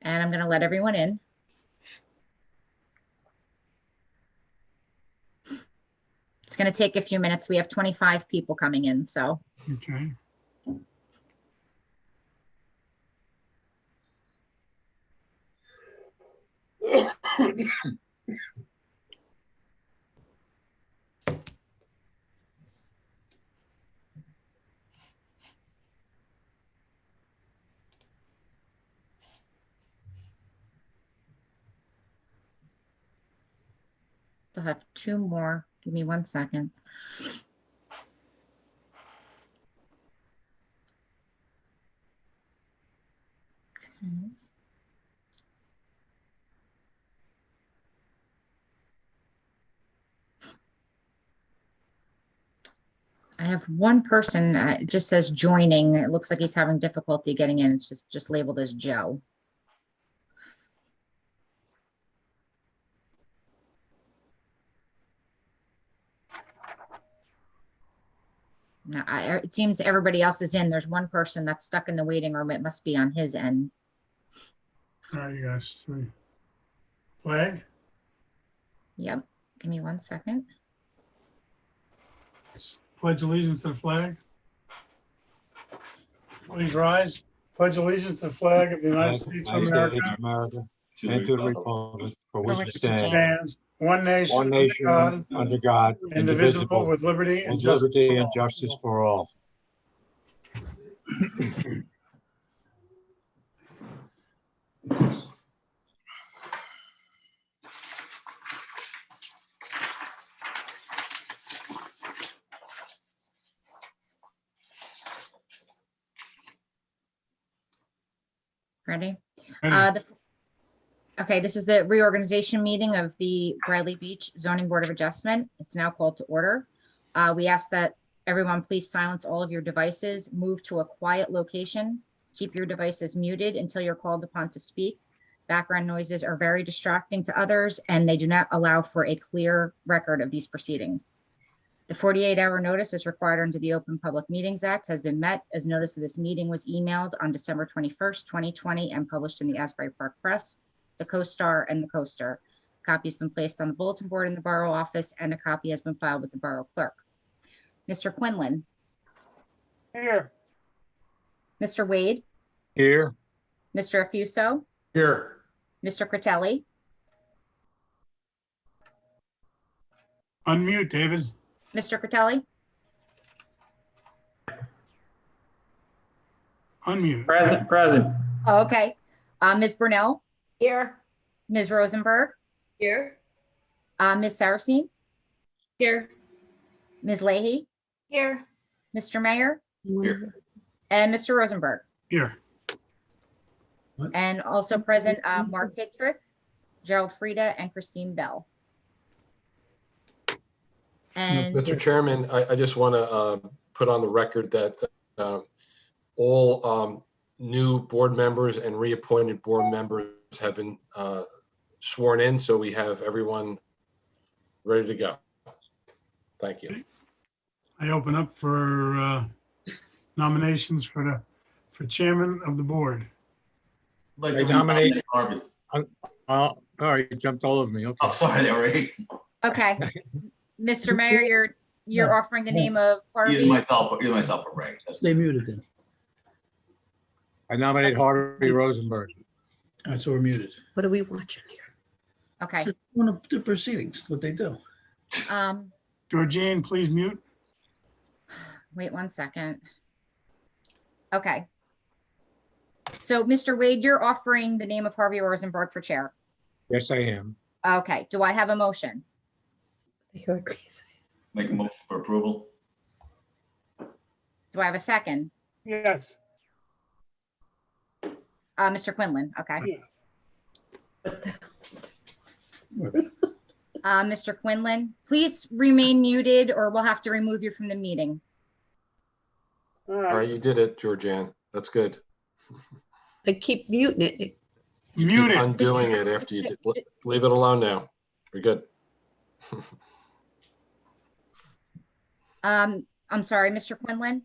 And I'm going to let everyone in. It's going to take a few minutes. We have 25 people coming in, so. Okay. Still have two more. Give me 1 second. Okay. I have one person, it just says joining. It looks like he's having difficulty getting in. It's just labeled as Joe. Now, it seems everybody else is in. There's one person that's stuck in the waiting room. It must be on his end. All right, you guys. Flag. Yep. Give me 1 second. Pledge allegiance to the flag. Please rise. Pledge allegiance to the flag of the United States of America. And to the republic for which it Which stands, stands one one nation, nation, under God, indivisible, with liberty and justice for all. Ready? Ready. Okay, this is the reorganization meeting of the Bradley Beach Zoning Board of Adjustment. It's now called to order. We ask that everyone please silence all of your devices, move to a quiet location, keep your devices muted until you're called upon to speak. Background noises are very distracting to others, and they do not allow for a clear record of these proceedings. The 48-hour notice is required under the Open Public Meetings Act has been met, as notice of this meeting was emailed on December 21st, 2020, and published in the Asbury Park Press, the Co-Star, and the Coaster. A copy has been placed on the bulletin board in the Borough office, and a copy has been filed with the Borough Clerk. Mr. Quinlan. Here. Mr. Wade. Here. Mr. Affuso. Here. Mr. Critelli. Unmute, David. Mr. Critelli. Unmute. Present. Oh, okay. Ms. Brunel. Here. Ms. Rosenberg. Here. Ms. Saracine. Here. Ms. Leahy. Here. Mr. Mayor. Here. And Mr. Rosenberg. Here. And also present, Mark Hittrick, Gerald Frieda, and Christine Bell. And Mr. Chairman, I just want to put on the record that all new board members and reappointed board members have been sworn in, so we have everyone ready to go. Thank you. I open up for nominations for chairman of the board. Like I to nominate- Harvey. All right, you jumped all over me. Okay. I'm sorry, already. okay, Mr. Mayor, you're offering the name of Either Harvey. myself or Ray. They muted them. I nominate Harvey Rosenberg. All right, so we're muted. What are we watching here? Okay. So one of the proceedings, what they do. Georgine, please mute. Wait 1 second. Okay. So, Mr. Wade, you're offering the name of Harvey Rosenberg for chair. Yes, I am. Okay. Do I have a motion? Make a motion for approval. Do I have a second? Yes. Mr. Quinlan. Okay. Yeah. Mr. Quinlan, please remain muted or we'll have to remove you from the meeting. All All right. right, you did it, Georgianne. That's good. I keep muting it. Mute it. Undoing it after you did. Leave it alone now. We're good. I'm sorry, Mr. Quinlan.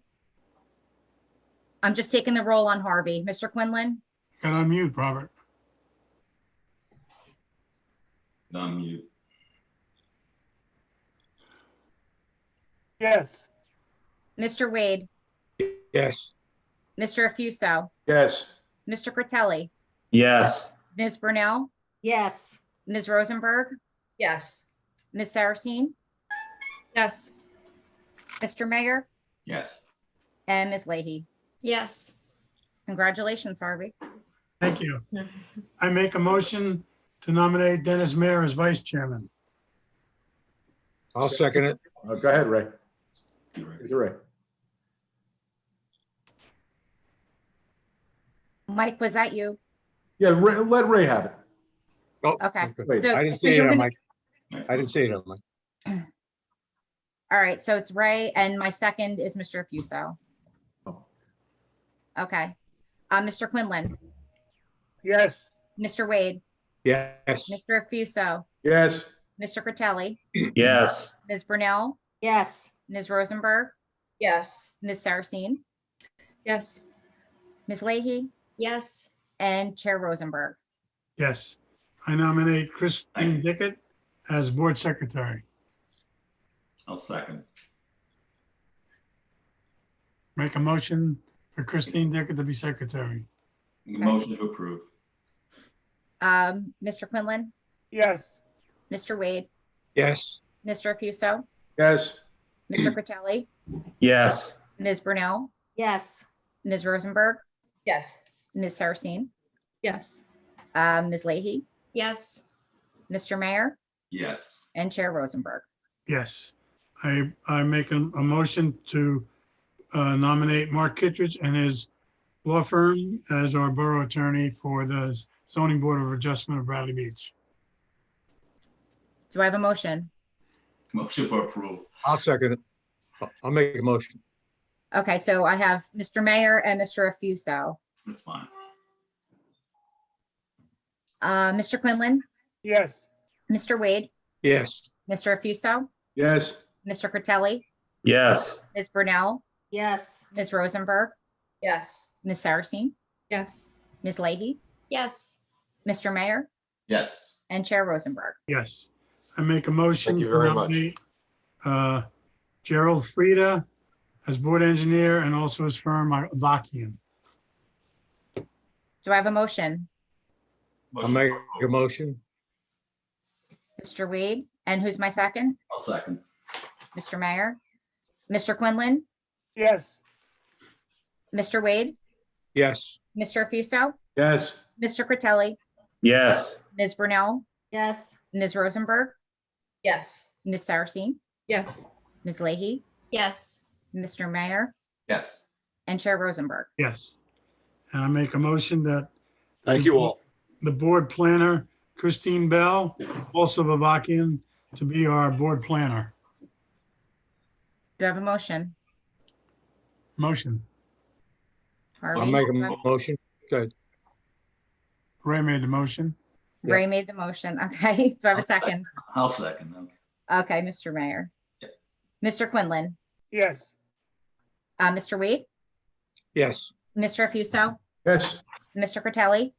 I'm just taking the roll on Harvey. Mr. Quinlan, Got to unmute, Robert. on mute. Yes. Mr. Wade, Yes. Mr. Afuso, Yes. Mr. Critelli, Yes. Ms. Brunel, Yes. Ms. Rosenberg, Yes. Ms. Saracine, Yes. Mr. Mayor, Yes. and Ms. Leahy. Yes. Congratulations, Harvey. Thank you. I make a motion to nominate Dennis Mayer as vice chairman. I'll second it. Go ahead, Ray. You're right. It's Ray. Mike, was that you? Yeah, let Ray have it. Oh, Okay. Wait, So- I didn't so say you're it on gonna- my, I didn't say it on my, All right, so it's Ray, and my second is Mr. Afuso. Oh. Okay. Mr. Quinlan, Yes. Mr. Wade, yes. Mr. Afuso, Yes. Mr. Critelli, Yes. Ms. Brunel, Yes. Ms. Rosenberg, Yes. Ms. Saracine, Yes. Ms. Leahy, Yes. and Chair Rosenberg. Yes. I nominate Christine Dickett as board secretary. I'll second. Make a motion for Christine Dickett to be secretary. Motion to approve. Mr. Quinlan, Yes. Mr. Wade, Yes. Mr. Afuso, Yes. Mr. Critelli, Yes. Ms. Brunel, Yes. Ms. Rosenberg, Yes. Ms. Saracine, Yes. Ms. Leahy, Yes. Mr. Mayor, Yes. and Chair Rosenberg. Yes. I make a motion to nominate Mark Kittredge and his law firm as our borough attorney for the zoning board of adjustment of Bradley Beach. Do I have a motion? Motion for approval. I'll second it. I'll make a motion. Okay, so I have Mr. Mayor and Mr. Afuso. That's fine. Mr. Quinlan, Yes. Mr. Wade, Yes. Mr. Afuso, Yes. Mr. Critelli, Yes. Ms. Brunel, Yes. Ms. Rosenberg, Yes. Ms. Saracine, Yes. Ms. Leahy, Yes. Mr. Mayor, Yes. and Chair Rosenberg. Yes. I make a motion. Thank you to very much. nominate, Gerald Frieda as board engineer and also his firm, Vakian. Do I have a motion? I'll Motion make for a approval. motion. Mr. Wade, and who's my second? I'll second. Mr. Mayor, Mr. Quinlan, Yes. Mr. Wade, Yes. Mr. Afuso, Yes. Mr. Critelli, Yes. Ms. Brunel, Yes. Ms. Rosenberg, Yes. Ms. Saracine, Yes. Ms. Leahy, Yes. Mr. Mayor, Yes. and Chair Rosenberg. Yes. And I make a motion that Thank you all. the board planner, Christine Bell, also Vakian, to be our board planner. Do I have a motion? Motion. Harvey? I'll make a motion. Good. Ray made the motion. Ray made the motion. Okay, do I have a second? I'll second. Okay. Okay, Mr. Mayor. Yep. Mr. Quinlan, Yes. Mr. Wade, Yes. Mr. Afuso, Yes. Mr. Critelli,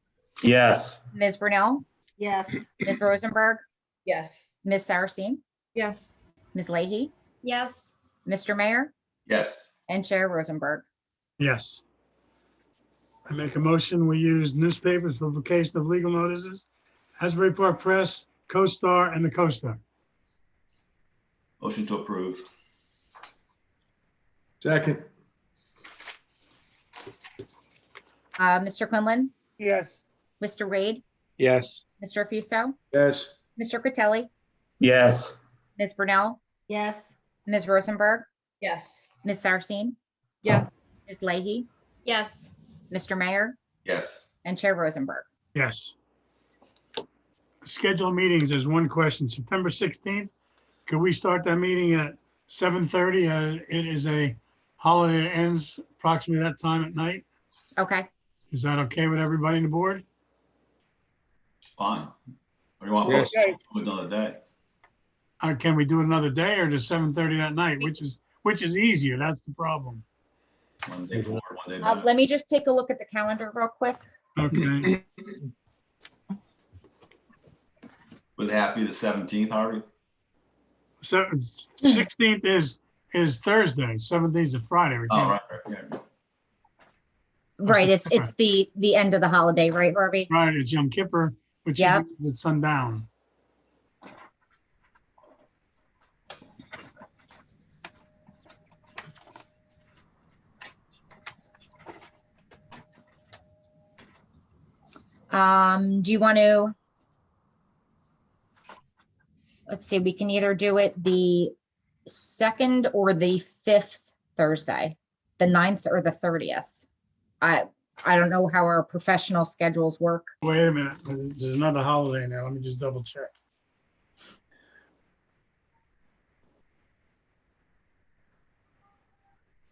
Yes. Ms. Brunel, Yes. Ms. Rosenberg, Yes. Ms. Saracine, Yes. Ms. Leahy, Yes. Mr. Mayor, Yes. and Chair Rosenberg. Yes. I make a motion, we use newspapers for publication of legal notices, Asbury Park Press, CoStar, and the CoStar. Motion to approve. Second. Mr. Quinlan, Yes. Mr. Wade, Yes. Mr. Afuso, Yes. Mr. Critelli, Yes. Ms. Brunel, Yes. Ms. Rosenberg, Yes. Ms. Saracine, Yeah. Ms. Leahy, Yes. Mr. Mayor, Yes. and Chair Rosenberg. Yes. Scheduled meetings, there's one question. September 16th, could we start that meeting at 7:30? It is a holiday that ends approximately that time at night. Okay, Is that okay with everybody on the board? Fine. What do you want? Yes. Motion to another day. Can we do it another day or just 7:30 that night, which is easier? That's the problem. One day forward, one day back. let me just take a look at the calendar real quick. Okay. Would it have to be the 17th, Harvey? So 16th is Thursday, 17th is a Friday. We Oh, can't- right. Yeah. Right, it's the end of the holiday, right, Harvey? Right, it's Yom Kippur, which is Yep. at sundown. Do you want to? Let's see, we can either do it the 2nd or the 5th Thursday, the 9th or the 30th. I don't know how our professional schedules work. Wait a minute, there's another holiday now. Let me just double check.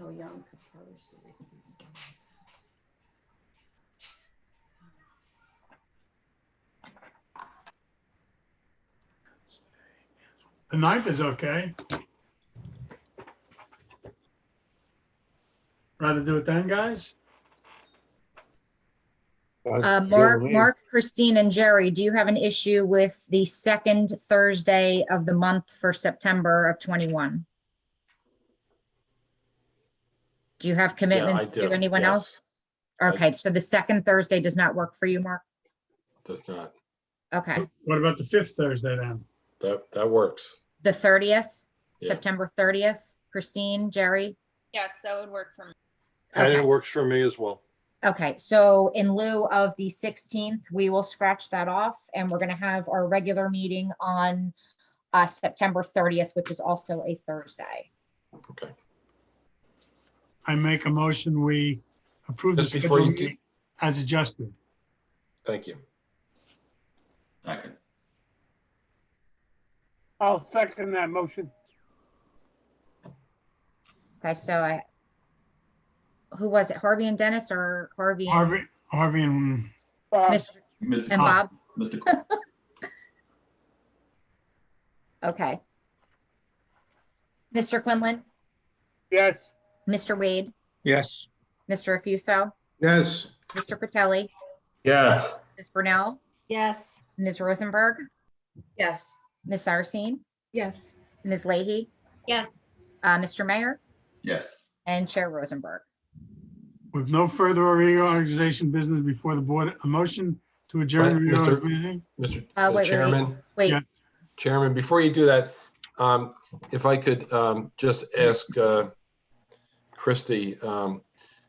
Oh, Yom Kippur's the week. The 9th is okay. Rather do it then, guys? Mark, Christine, and Jerry, do you have an issue with the 2nd Thursday of the month for September of 21? Do you have commitments do, to anyone yes. else? Okay, so the 2nd Thursday does not work for you, Mark? Does not. Okay, What about the 5th Thursday then? That works. the 30th, Yeah. September 30th, Christine, Jerry? Yes, that would work for me. And Okay. it works for me as well. Okay, so in lieu of the 16th, we will scratch that off and we're gonna have our regular meeting on September 30th, which is also a Thursday. Okay. I make a motion, we approve the Just before schedule you do, meeting as adjusted. thank you. Second. I'll second that motion. Okay, so who was it? Harvey and Dennis or Harvey and Harvey and Mr. Mr. and Bob? Mr. Okay. Mr. Quinlan, Yes. Mr. Wade, Yes. Mr. Afuso, Yes. Mr. Fratelli, Yes. Ms. Brunel, Yes. Ms. Rosenberg, Yes. Ms. Saracine, Yes. Ms. Leahy, Yes. Mr. Mayor, Yes. and Chair Rosenberg. with no further reorganization business before the board, a motion to adjourn the Right, Mr. reorganization. Mr. Wait. Chairman, Wait, Yeah. Chairman, before you do that, if I could just ask Christie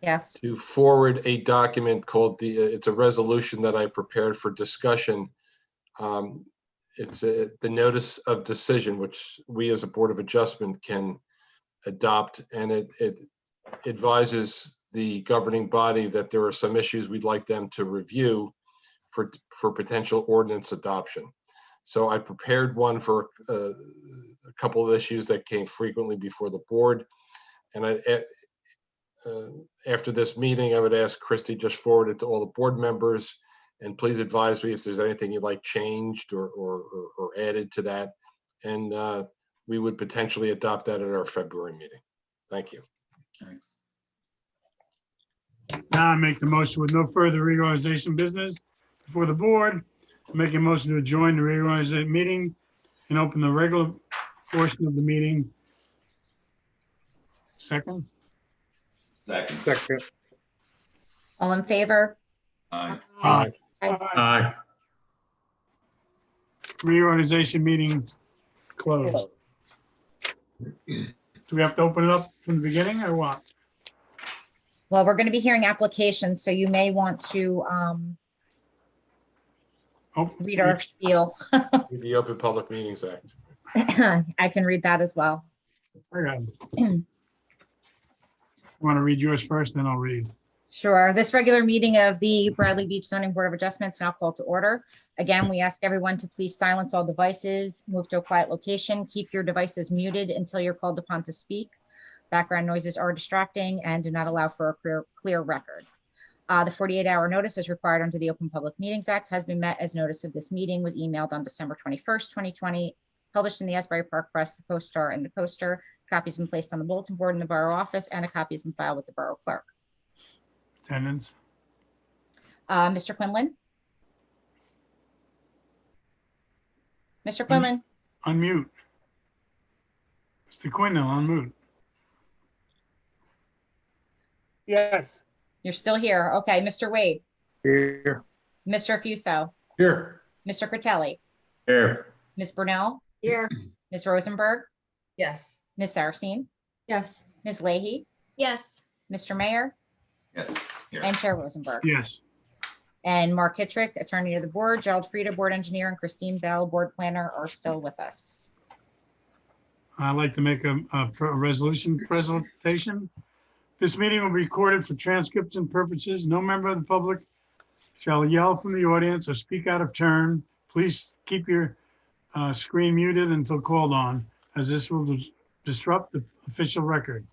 yes, to forward a document called it's a resolution that I prepared for discussion. It's the notice of decision, which we as a Board of Adjustment can adopt, and it advises the governing body that there are some issues we'd like them to review for potential ordinance adoption. So I prepared one for a couple of issues that came frequently before the board. And after this meeting, I would ask Christie just forward it to all the board members. And please advise me if there's anything you'd like changed or added to that. And we would potentially adopt that at our February meeting. Thank you. Thanks. Now I make the motion with no further reorganization business before the board. Make a motion to adjourn the reorganization meeting and open the regular portion of the meeting. Second, Second. Second. all in favor? Aye. Aye. Aye. Reorganization meeting closed. Do we have to open it up from the beginning or what? Well, we're going to be hearing applications, so you may want to Oh, read our spiel. The Open Public Meetings Act. I can read that as well. I got it. Want to read yours first, then I'll read. Sure. This regular meeting of the Bradley Beach Zoning Board of Adjustments now called to order. Again, we ask everyone to please silence all devices, move to a quiet location, keep your devices muted until you're called upon to speak. Background noises are distracting and do not allow for a clear record. The 48-hour notice as required under the Open Public Meetings Act has been met as notice of this meeting was emailed on December 21st, 2020, published in the Asbury Park Press, the Post-Star, and the Coaster. Copies have been placed on the bulletin board in the Borough office, and a copy has been filed with the Borough Clerk. Attendance. Mr. Quinlan, Mr. Quinlan, Unmute. Mr. Quinlan, unmute. Yes. you're still here. Okay, Mr. Wade, Here. Mr. Fuso, Here. Mr. Critelli, Here. Ms. Brunel, Here. Ms. Rosenberg, Yes. Ms. Saracine, Yes. Ms. Leahy, Yes. Mr. Mayor, Yes. Here. and Chair Rosenberg. Yes. And Mark Hittrick, Attorney to the Board, Gerald Frieda, Board Engineer, and Christine Bell, Board Planner, are still with us. I'd like to make a resolution presentation. This meeting will be recorded for transcription purposes. No member of the public shall yell from the audience or speak out of turn. Please keep your screen muted until called on, as this will disrupt the official record.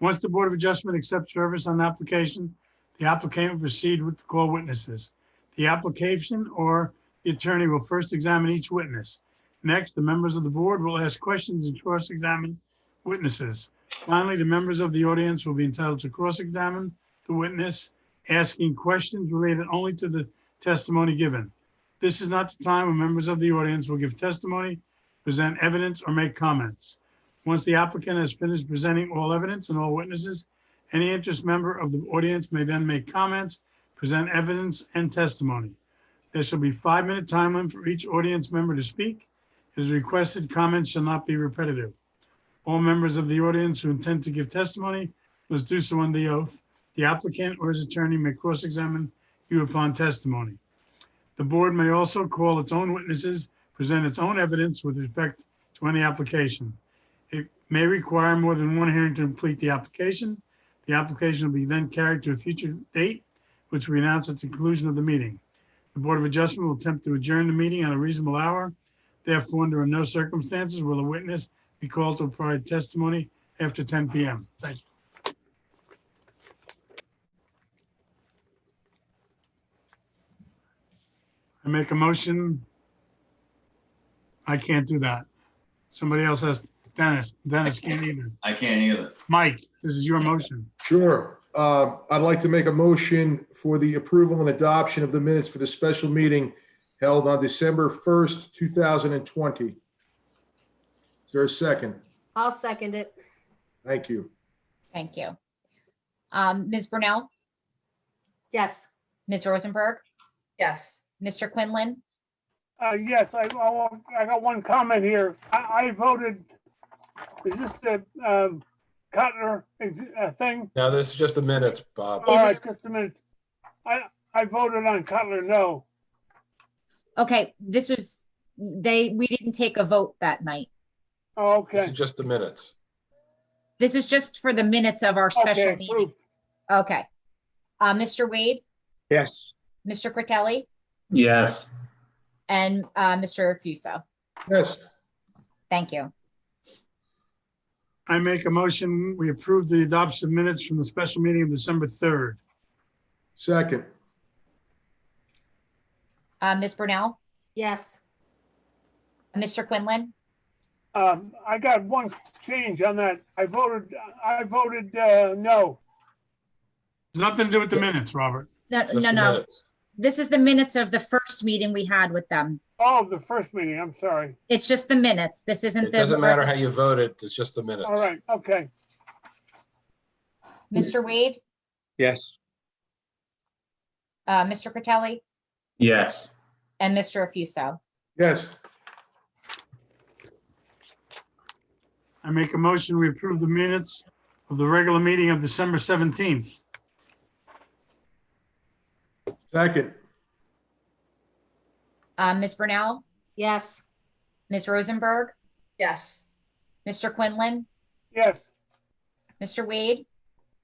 Once the Board of Adjustment accepts service on the application, the applicant will proceed with the call witnesses. The application or the attorney will first examine each witness. Next, the members of the board will ask questions and cross-examine witnesses. Finally, the members of the audience will be entitled to cross-examine the witness, asking questions related only to the testimony given. This is not the time when members of the audience will give testimony, present evidence, or make comments. Once the applicant has finished presenting all evidence and all witnesses, any interested member of the audience may then make comments, present evidence, and testimony. There shall be a 5-minute time limit for each audience member to speak. It is requested comments shall not be repetitive. All members of the audience who intend to give testimony must do so under the oath. The applicant or his attorney may cross-examine you upon testimony. The board may also call its own witnesses, present its own evidence with respect to any application. It may require more than one hearing to complete the application. The application will be then carried to a future date, which we announce at the conclusion of the meeting. The Board of Adjustment will attempt to adjourn the meeting at a reasonable hour. Therefore, under no circumstances will a witness be called to provide testimony after 10 p.m. Thank you. I make a motion. I can't do that. Somebody else has, Dennis. Dennis can't either. I can't either. Mike, this is your motion. Sure. I'd like to make a motion for the approval and adoption of the minutes for the special meeting held on December 1st, 2020. Is there a second? I'll second it. Thank you. Thank you. Ms. Brunel, Yes. Ms. Rosenberg, Yes. Mr. Quinlan, Yes, I got one comment here. I voted, is this the Cutler thing? Now, this is just the minutes, Bob. All right, just a minute. I voted on Cutler, no. okay, this was, we didn't take a vote that night. Oh, This okay. is just the minutes. This is just for the minutes of our special Okay, meeting. approved. Okay. Mr. Wade, Yes. Mr. Critelli, Yes. and Mr. Fuso. Yes. Thank you. I make a motion, we approve the adoption of minutes from the special meeting of December 3rd. Second. Ms. Brunel, Yes. Mr. Quinlan, I got one change on that. I voted no. It's nothing to do with the minutes, Robert. no, Just no, the no. minutes. This is the minutes of the first meeting we had with them. Oh, the first meeting, I'm sorry. It's just the minutes. This isn't It the. doesn't matter how you voted, it's just the minutes. All right, okay. Mr. Wade, Yes. Mr. Critelli, Yes. and Mr. Fuso. Yes. I make a motion, we approve the minutes of the regular meeting of December 17th. Second. Ms. Brunel, Yes. Ms. Rosenberg, Yes. Mr. Quinlan, Yes. Mr. Wade,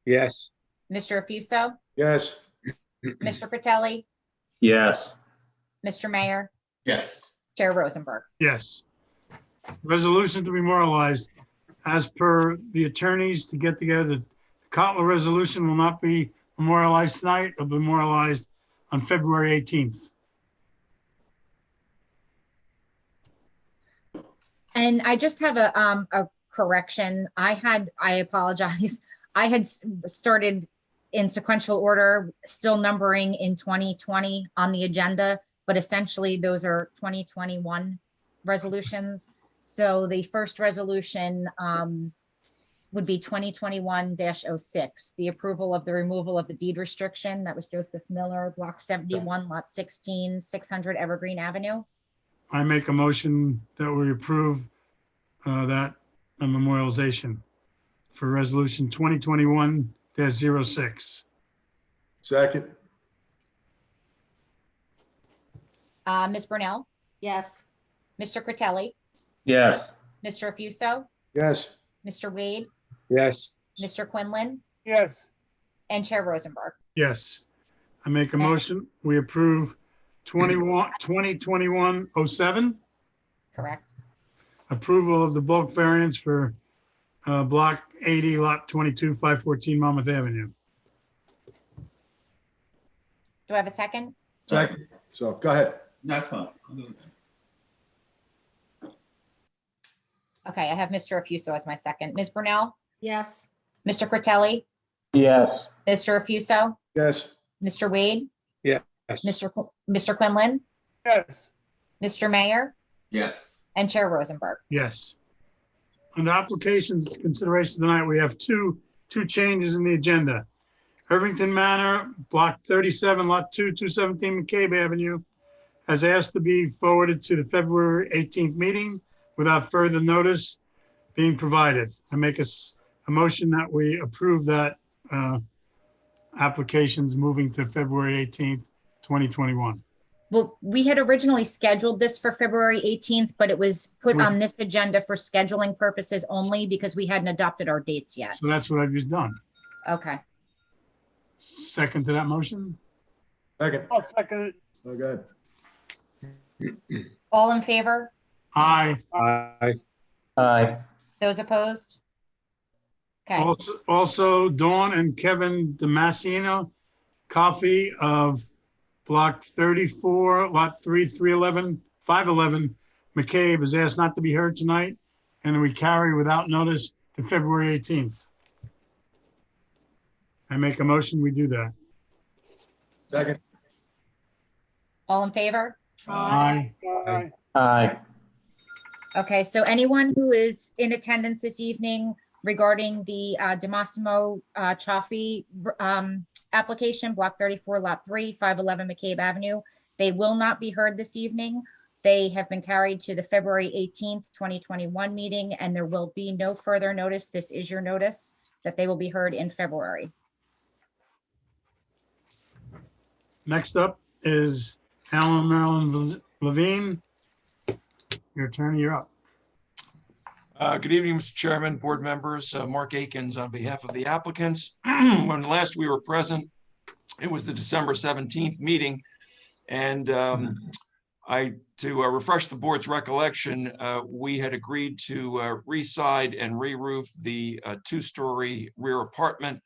Yes. Mr. Fuso, Yes. Mr. Critelli, Yes. Mr. Mayor, Yes. Chair Rosenberg. Yes. Resolution to be memorialized as per the attorneys to get together. The Cotler resolution will not be memorialized tonight, it'll be memorialized on February 18th. And I just have a correction. I apologize. I had started in sequential order, still numbering in 2020 on the agenda, but essentially those are 2021 resolutions. So the first resolution would be 2021-06, the approval of the removal of the deed restriction. That was Joseph Miller, Block 71, Lot 16, 600 Evergreen Avenue. I make a motion that we approve that memorialization for resolution 2021-06. Second. Ms. Brunel, Yes. Mr. Critelli, Yes. Mr. Afuso, Yes. Mr. Wade, yes, Mr. Quinlan, yes, and Chair Rosenberg. Yes. I make a motion, we approve 2021-07, Correct. approval of the bulk variance for block 80, lot 22, 514 Monmouth Avenue. Do I have a second? Second. So go ahead. That's fine. Okay, I have Mr. Afuso as my second. Ms. Brunel, Yes. Mr. Critelli, Yes. Mr. Afuso, Yes. Mr. Wade, yes, Mr. Quinlan, yes, Mr. Mayor, Yes. and Chair Rosenberg. Yes. Under applications consideration tonight, we have two changes in the agenda. Irvington Manor, block 37, lot 2, 217 McCabe Avenue, has asked to be forwarded to the February 18th meeting without further notice being provided. I make a motion that we approve that applications moving to February 18th, 2021. Well, we had originally scheduled this for February 18th, but it was put on this agenda for scheduling purposes only because we hadn't adopted our dates yet. So that's what I've just done. Okay. Second to that motion? Second. I'll second it. Oh, go ahead. All in favor? Aye. aye, Aye. Those opposed? Okay, Also, Dawn and Kevin Damasceno, copy of block 34, lot 3, 311, 511, McCabe is asked not to be heard tonight, and we carry without notice to February 18th. I make a motion, we do that. Second. all in favor? Aye. Aye. Aye. Okay, so anyone who is in attendance this evening regarding the DeMassimo Chaffee application, block 34, lot 3, 511 McCabe Avenue, they will not be heard this evening. They have been carried to the February 18th, 2021 meeting, and there will be no further notice. This is your notice that they will be heard in February. Next up is Alan Marilyn Levine. Your attorney, you're up. Good evening, Mr. Chairman, board members. Mark Akins on behalf of the applicants. When last we were present, it was the December 17th meeting. And to refresh the board's recollection, we had agreed to re-side and re-roof the two-story rear apartment.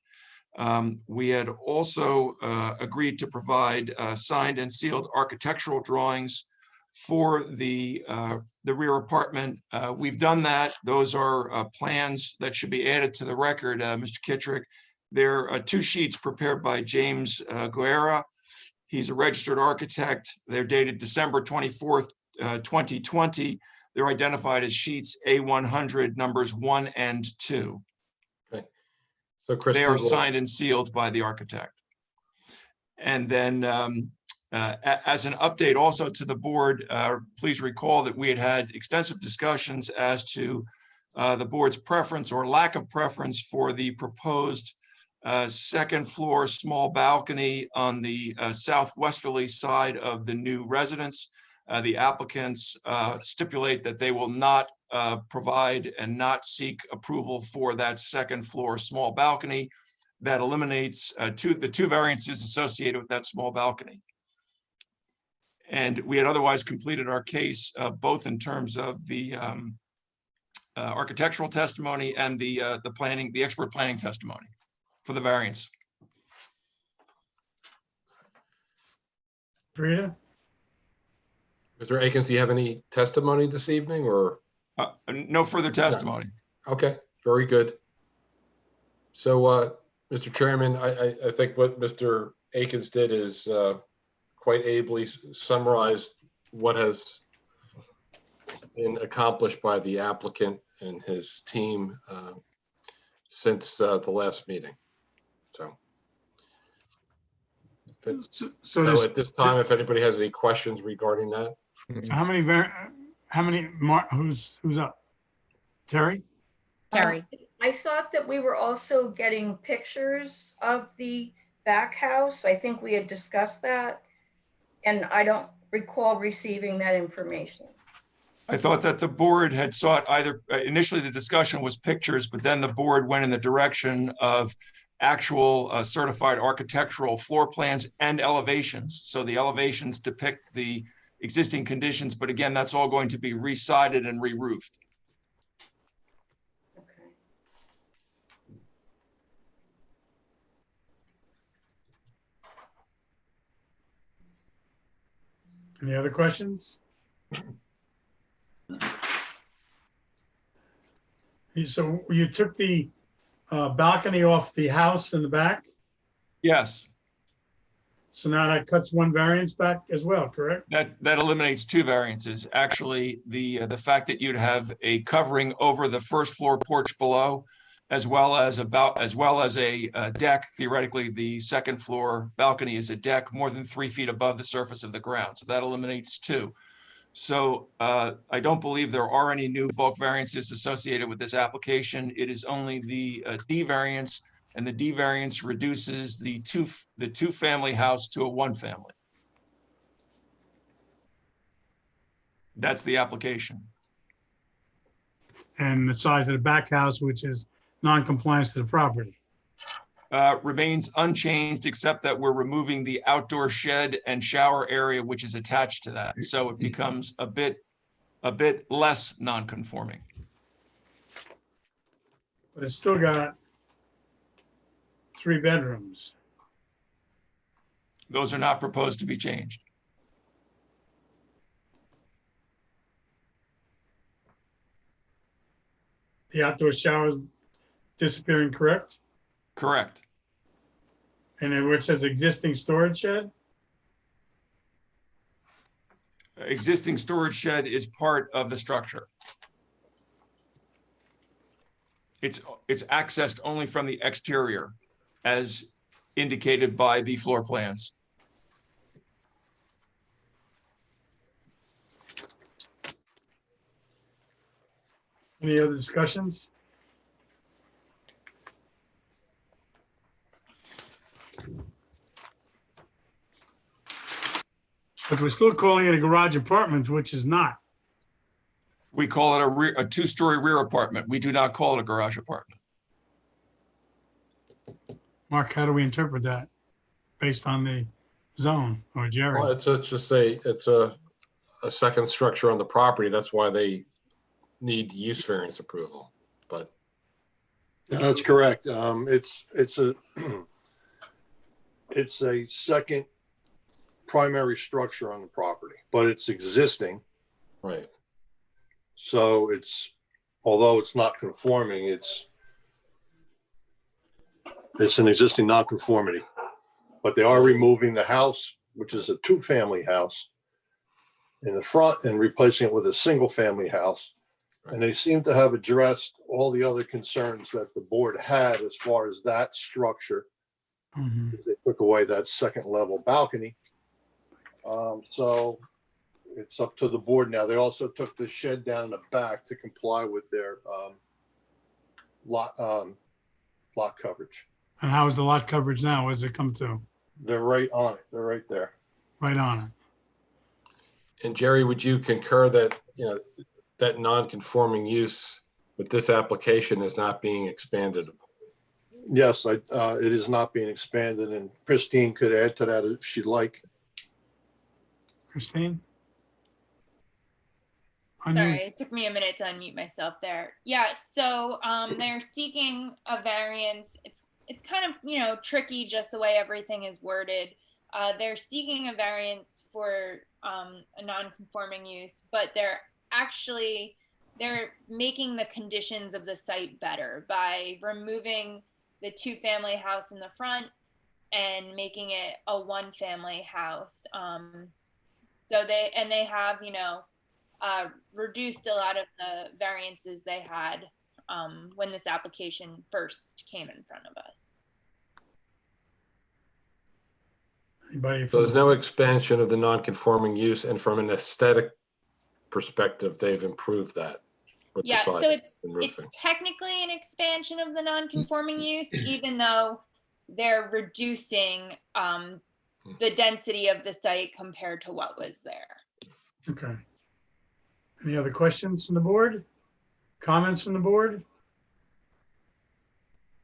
We had also agreed to provide signed and sealed architectural drawings for the rear apartment. We've done that. Those are plans that should be added to the record, Mr. Kittrick. There are two sheets prepared by James Guerra. He's a registered architect. They're dated December 24th, 2020. They're identified as sheets A100, numbers 1 and 2. Okay. So Christie They are will- signed and sealed by the architect. And then as an update also to the board, please recall that we had extensive discussions as to the board's preference or lack of preference for the proposed second floor small balcony on the southwesterly side of the new residence. The applicants stipulate that they will not provide and not seek approval for that second floor small balcony. That eliminates the two variances associated with that small balcony. And we had otherwise completed our case both in terms of the architectural testimony and the expert planning testimony for the variance. Rita? Mr. Akins, do you have any testimony this evening or? No further testimony. Okay, very good. So, Mr. Chairman, I think what Mr. Akins did is quite ably summarized what has been accomplished by the applicant and his team since the last meeting. So. So So there's, at this time, if anybody has any questions regarding that. who's up? Terry? Terry, I thought that we were also getting pictures of the back house. I think we had discussed that. And I don't recall receiving that information. I thought that the board had sought either, initially the discussion was pictures, but then the board went in the direction of actual certified architectural floor plans and elevations. So the elevations depict the existing conditions, but again, that's all going to be re-sided and re-roofed. Okay. Any other questions? So you took the balcony off the house in the back? Yes, So now that cuts one variance back as well, correct? that eliminates two variances. Actually, the fact that you'd have a covering over the first floor porch below, as well as a deck. Theoretically, the second floor balcony is a deck more than 3 feet above the surface of the ground. So that eliminates two. So I don't believe there are any new bulk variances associated with this application. It is only the D variance, and the D variance reduces the two family house to a one family. That's the application. And the size of the back house, which is non-compliance to the property. Remains unchanged, except that we're removing the outdoor shed and shower area, which is attached to that. So it becomes a bit less non-conforming. But it's still got 3 bedrooms. Those are not proposed to be changed. The outdoor shower is disappearing, correct? Correct. And then where it says existing storage shed? Existing storage shed is part of the structure. It's accessed only from the exterior, as indicated by the floor plans. Any other discussions? But we're still calling it a garage apartment, which is not. We call it a two-story rear apartment. We do not call it a garage apartment. Mark, how do we interpret that based on the zone or Jerry? Well, it's just it's a second structure on the property. That's why they need use variance approval. But That's correct. It's a second primary structure on the property, but it's existing. right. So although it's not conforming, it's an existing nonconformity. But they are removing the house, which is a 2-family house, in the front and replacing it with a single-family house. And they seem to have addressed all the other concerns that the board had as far as that structure. Mhm. They took away that second level balcony. So it's up to the board now. They also took the shed down in the back to comply with their lot coverage. And how is the lot coverage now? What does it come to? They're right on it. They're right there. Right on it. And Jerry, would you concur that, that non-conforming use with this application is not being expanded? Yes, it is not being expanded, and Christine could add to that if she'd like. Christine? Sorry, it took me a minute to unmute myself there. Yeah, so they're seeking a variance. It's kind of, tricky just the way everything is worded. They're seeking a variance for a non-conforming use, but they're making the conditions of the site better by removing the 2-family house in the front and making it a 1-family house. So they have, reduced a lot of the variances they had when this application first came in front of us. Anybody? So there's no expansion of the non-conforming use, and from an aesthetic perspective, they've improved that. with the Yeah, so siding it's and roofing. technically an expansion of the non-conforming use, even though they're reducing the density of the site compared to what was there. Okay. Any other questions from the board? Comments from the board?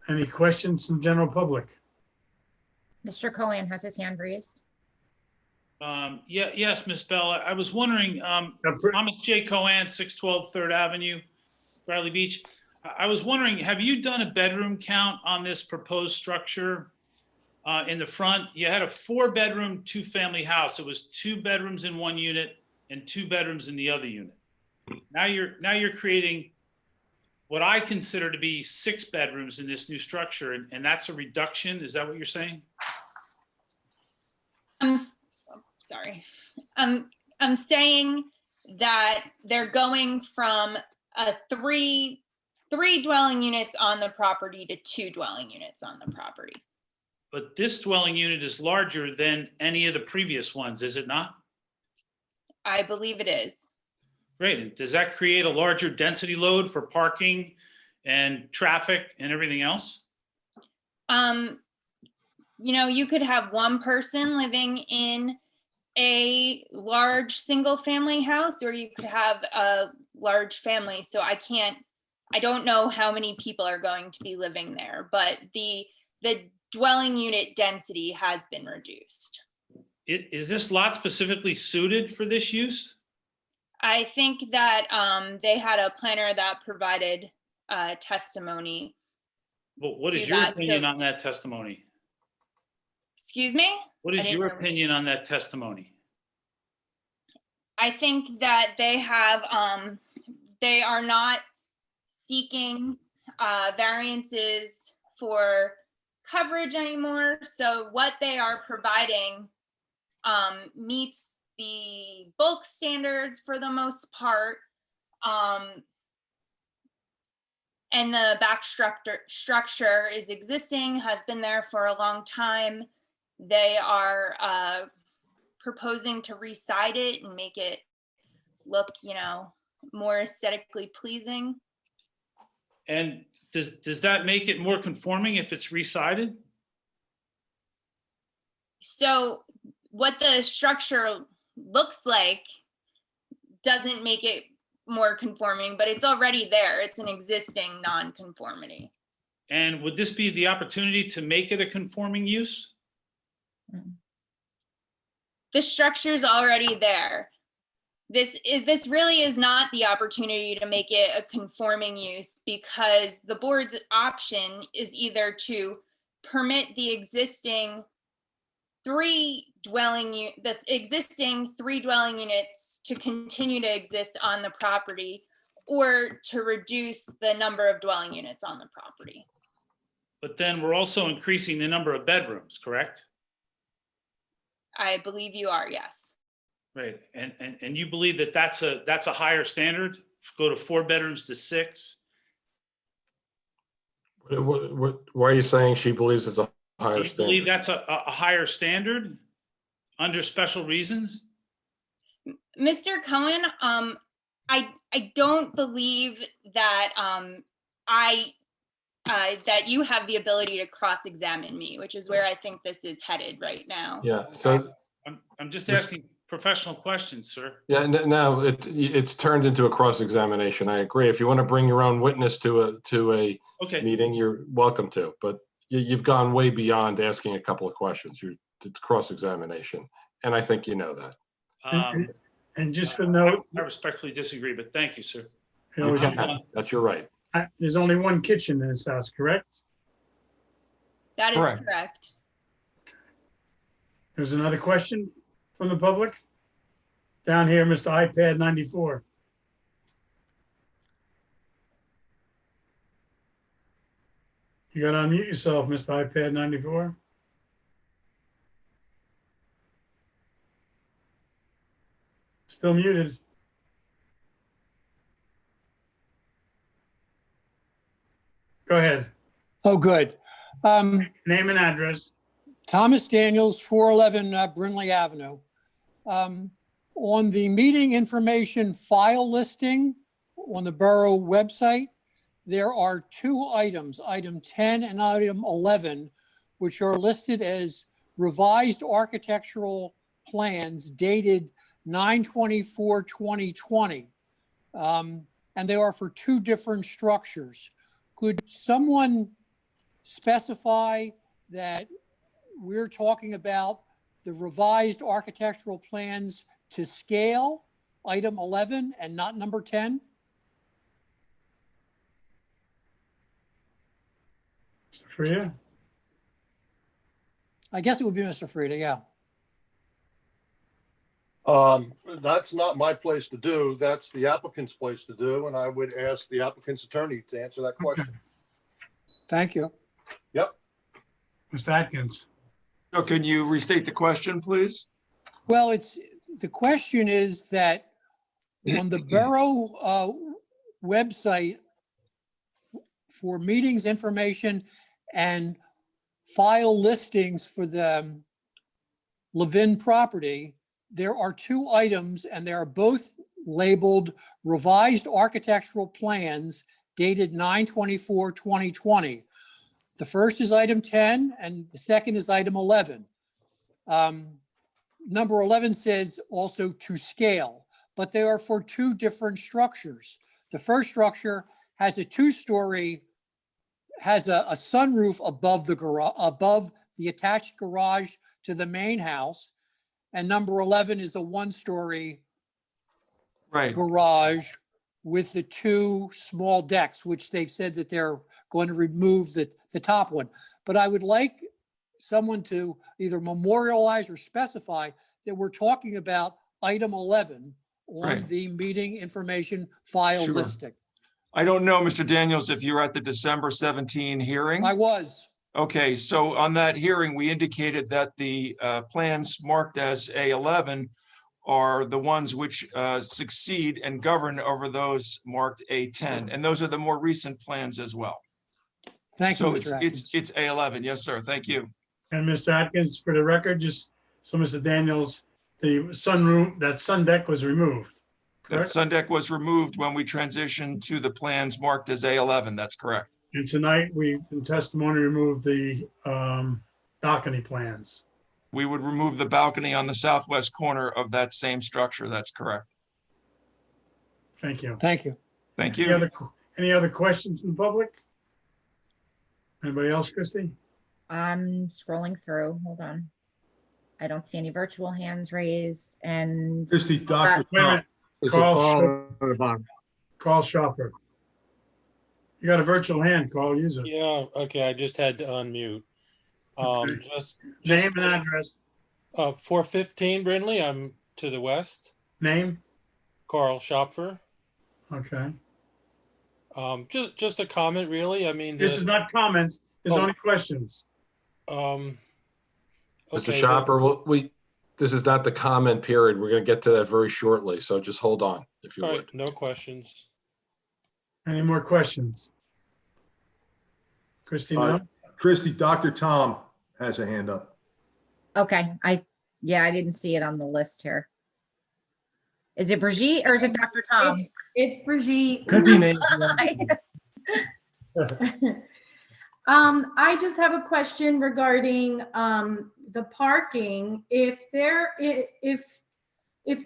Any questions from general public? Mr. Cohen has his hand raised. Yes, Ms. Bell. I was wondering, Thomas J. Cohen, 612 3rd Avenue, Bradley Beach. I was wondering, have you done a bedroom count on this proposed structure in the front? You had a 4-bedroom, 2-family house. It was 2 bedrooms in one unit and 2 bedrooms in the other unit. Now you're creating what I consider to be 6 bedrooms in this new structure, and that's a reduction. Is that what you're saying? Sorry. I'm saying that they're going from a 3 dwelling units on the property to 2 dwelling units on the property. But this dwelling unit is larger than any of the previous ones, is it not? I believe it is. Great. And does that create a larger density load for parking and traffic and everything else? You know, you could have one person living in a large single family house, or you could have a large family. So I don't know how many people are going to be living there, but the dwelling unit density has been reduced. Is this lot specifically suited for this use? I think that they had a planner that provided testimony. Well, what is to your that, opinion so- on that testimony? Excuse me? What I is didn't your hear- opinion on that testimony? I think that they have, they are not seeking variances for coverage anymore. So what they are providing meets the bulk standards for the most part. And the back structure is existing, has been there for a long time. They are proposing to reside it and make it look, you know, more aesthetically pleasing. And does that make it more conforming if it's resided? So what the structure looks like doesn't make it more conforming, but it's already there. It's an existing non-conformity. And would this be the opportunity to make it a conforming use? The structure is already there. This really is not the opportunity to make it a conforming use, because the board's option is either to permit the existing 3 dwelling units to continue to exist on the property, or to reduce the number of dwelling units on the property. But then we're also increasing the number of bedrooms, correct? I believe you are, yes. Right. And you believe that that's a higher standard? Go to 4 bedrooms to 6? Why are you saying she believes it's a Do higher you believe standard? that's a higher standard under special reasons? Mr. Cohen, I don't believe that that you have the ability to cross-examine me, which is where I think this is headed right now. Yeah, so, I'm just asking professional questions, sir. yeah, no, it's turned into a cross-examination. I agree. If you want to bring your own witness to a Okay. meeting, you're welcome to, but you've gone way beyond asking a couple of questions. It's cross-examination, and I think you know that. And just for note, I respectfully disagree, but thank you, sir. you know, You can. That's your right. there's only one kitchen in this house, correct? That is Correct. correct. There's another question from the public? Down here, Mr. iPad 94. You gotta unmute yourself, Mr. iPad 94. Still muted. Go ahead. Oh, good. Name and address. Thomas Daniels, 411 Brindley Avenue. On the meeting information file listing on the Borough website, there are two items, item 10 and item 11, which are listed as revised architectural plans dated 9/24/2020. And they are for two different structures. Could someone specify that we're talking about the revised architectural plans to scale, item 11, and not number 10? Mr. Freya? I guess it would be Mr. Frieda, yeah. That's not my place to do. That's the applicant's place to do, and I would ask the applicant's attorney to answer that question. Thank you. Yep. Mr. Atkins? So can you restate the question, please? Well, the question is that on the Borough website for meetings information and file listings for the Levin property, there are two items and they are both labeled revised architectural plans dated 9/24/2020. The first is item 10 and the second is item 11. Number 11 says also to scale, but they are for two different structures. The first structure has a two-story, has a sunroof above the garage, above the attached garage to the main house. And number 11 is a one-story garage with the two small decks, which they've said that they're going to remove the top one. But I would like someone to either memorialize or specify that we're talking about item 11 on the meeting information file listing. I don't know, Mr. Daniels, if you're at the December 17 hearing. I was. Okay, so on that hearing, we indicated that the plans marked as A11 are the ones which succeed and govern over those marked A10. And those are the more recent plans as well. Thank you, So Mr. Atkins. it's A11. Yes, sir. Thank you. And Mr. Atkins, for the record, just so Mr. Daniels, the sunroom, that sun deck was removed. That Correct? sun deck was removed when we transitioned to the plans marked as A11. That's correct. And tonight, we, in testimony, removed the balcony plans. We would remove the balcony on the southwest corner of that same structure. That's correct. Thank you. Thank you. Thank Any you. any other questions from the public? Anybody else, Christie? I'm scrolling through. Hold on. I don't see any virtual hands raised and. Christie, Dr. Wait a minute. Carl Schaffer. You got a virtual hand, Carl, use it. Yeah, okay, I just had to unmute. Okay. Just Name and address. 415 Brindley, I'm to the west. Name? Carl Schopfer. Okay. Just a comment, really. I mean, This is not comments, it's only questions. Mr. okay, Shopper, this is not the comment period. We're going to get to that very shortly, so just hold on, if you all would. right, no questions. Any more questions? Christie, no? Christie, Dr. Tom has a hand up. Okay, I didn't see it on the list here. Is it Brigitte or is it Dr. Tom? It's Brigitte. Could be me. I just have a question regarding the parking. If the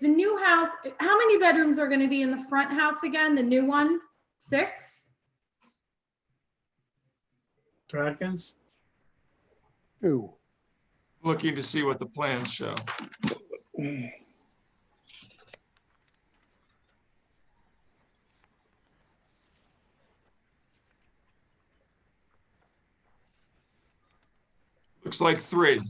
new house, how many bedrooms are going to be in the front house again? The new one? 6? Mr. Atkins? 2. Looking to see what the plans show. Looks like 3.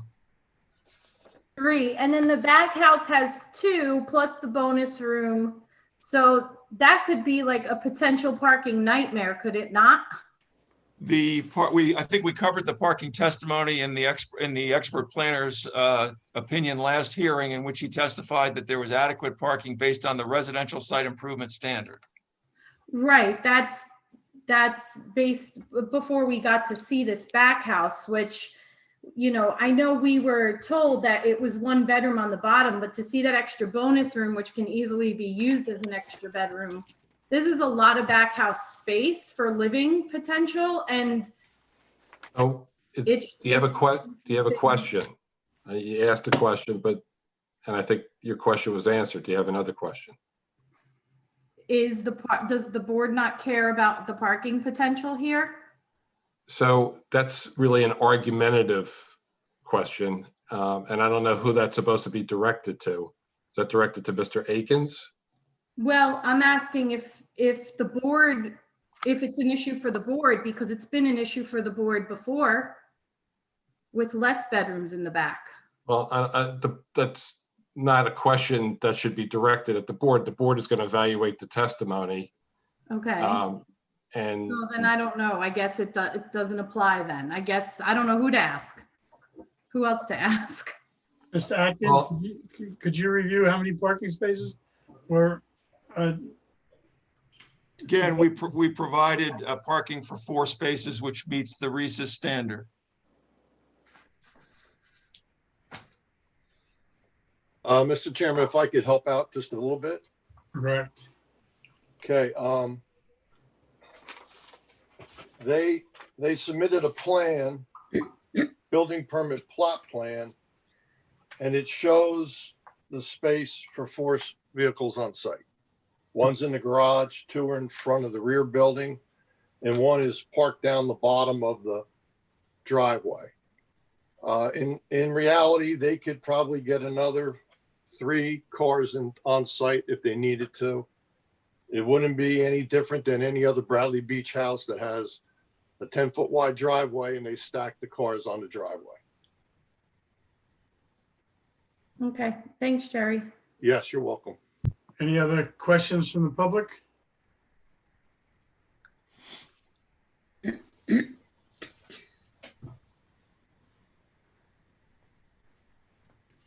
3. And then the back house has 2 plus the bonus room. So that could be like a potential parking nightmare, could it not? I think we covered the parking testimony in the expert planner's opinion last hearing, in which he testified that there was adequate parking based on the residential site improvement standard. Right. That's that's based before we got to see this back house, which, you know, I know we were told that it was 1 bedroom on the bottom, but to see that extra bonus room, which can easily be used as an extra bedroom, this is a lot of back house space for living potential. And Oh, do you have a question? You asked a question, and I think your question was answered. Do you have another question? does the board not care about the parking potential here? So that's really an argumentative question. And I don't know who that's supposed to be directed to. Is that directed to Mr. Akins? Well, I'm asking if the board, if it's an issue for the board, because it's been an issue for the board before with less bedrooms in the back. Well, that's not a question that should be directed at the board. The board is going to evaluate the testimony. Okay. And So then I don't know. I guess it doesn't apply then. I guess I don't know who to ask. Who else to ask? Mr. Atkins, could you review how many parking spaces were? Again, we provided parking for 4 spaces, which meets the RESA standard. Mr. Chairman, if I could help out just a little bit. Correct. Okay. They submitted a plan, building permit plot plan, and it shows the space for 4 vehicles on site. One's in the garage, 2 are in front of the rear building, and 1 is parked down the bottom of the driveway. In reality, they could probably get another 3 cars on site if they needed to. It wouldn't be any different than any other Bradley Beach house that has a 10-foot wide driveway and they stack the cars on the driveway. Okay, thanks, Jerry. Yes, you're welcome. Any other questions from the public?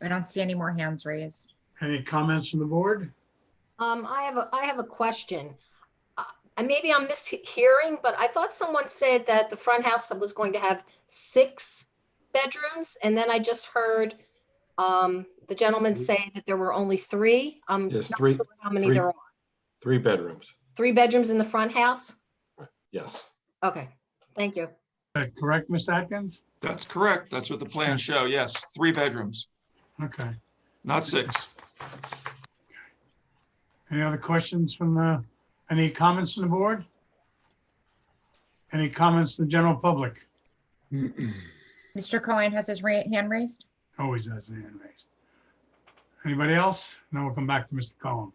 I don't see any more hands raised. Any comments from the board? I have a question. And maybe I'm mishearing, but I thought someone said that the front house was going to have 6 bedrooms, and then I just heard the gentleman say that there were only 3. Yes, not 3. sure how many there are. 3 bedrooms. 3 bedrooms in the front house? Yes. Okay, thank you. Correct, Mr. Atkins? That's correct. That's what the plans show. Yes, 3 bedrooms, Okay. not 6. Any other questions from any comments from the board? Any comments from the general public? Mr. Cohen has his hand raised. Always has the hand raised. Anybody else? Now we'll come back to Mr. Cohen.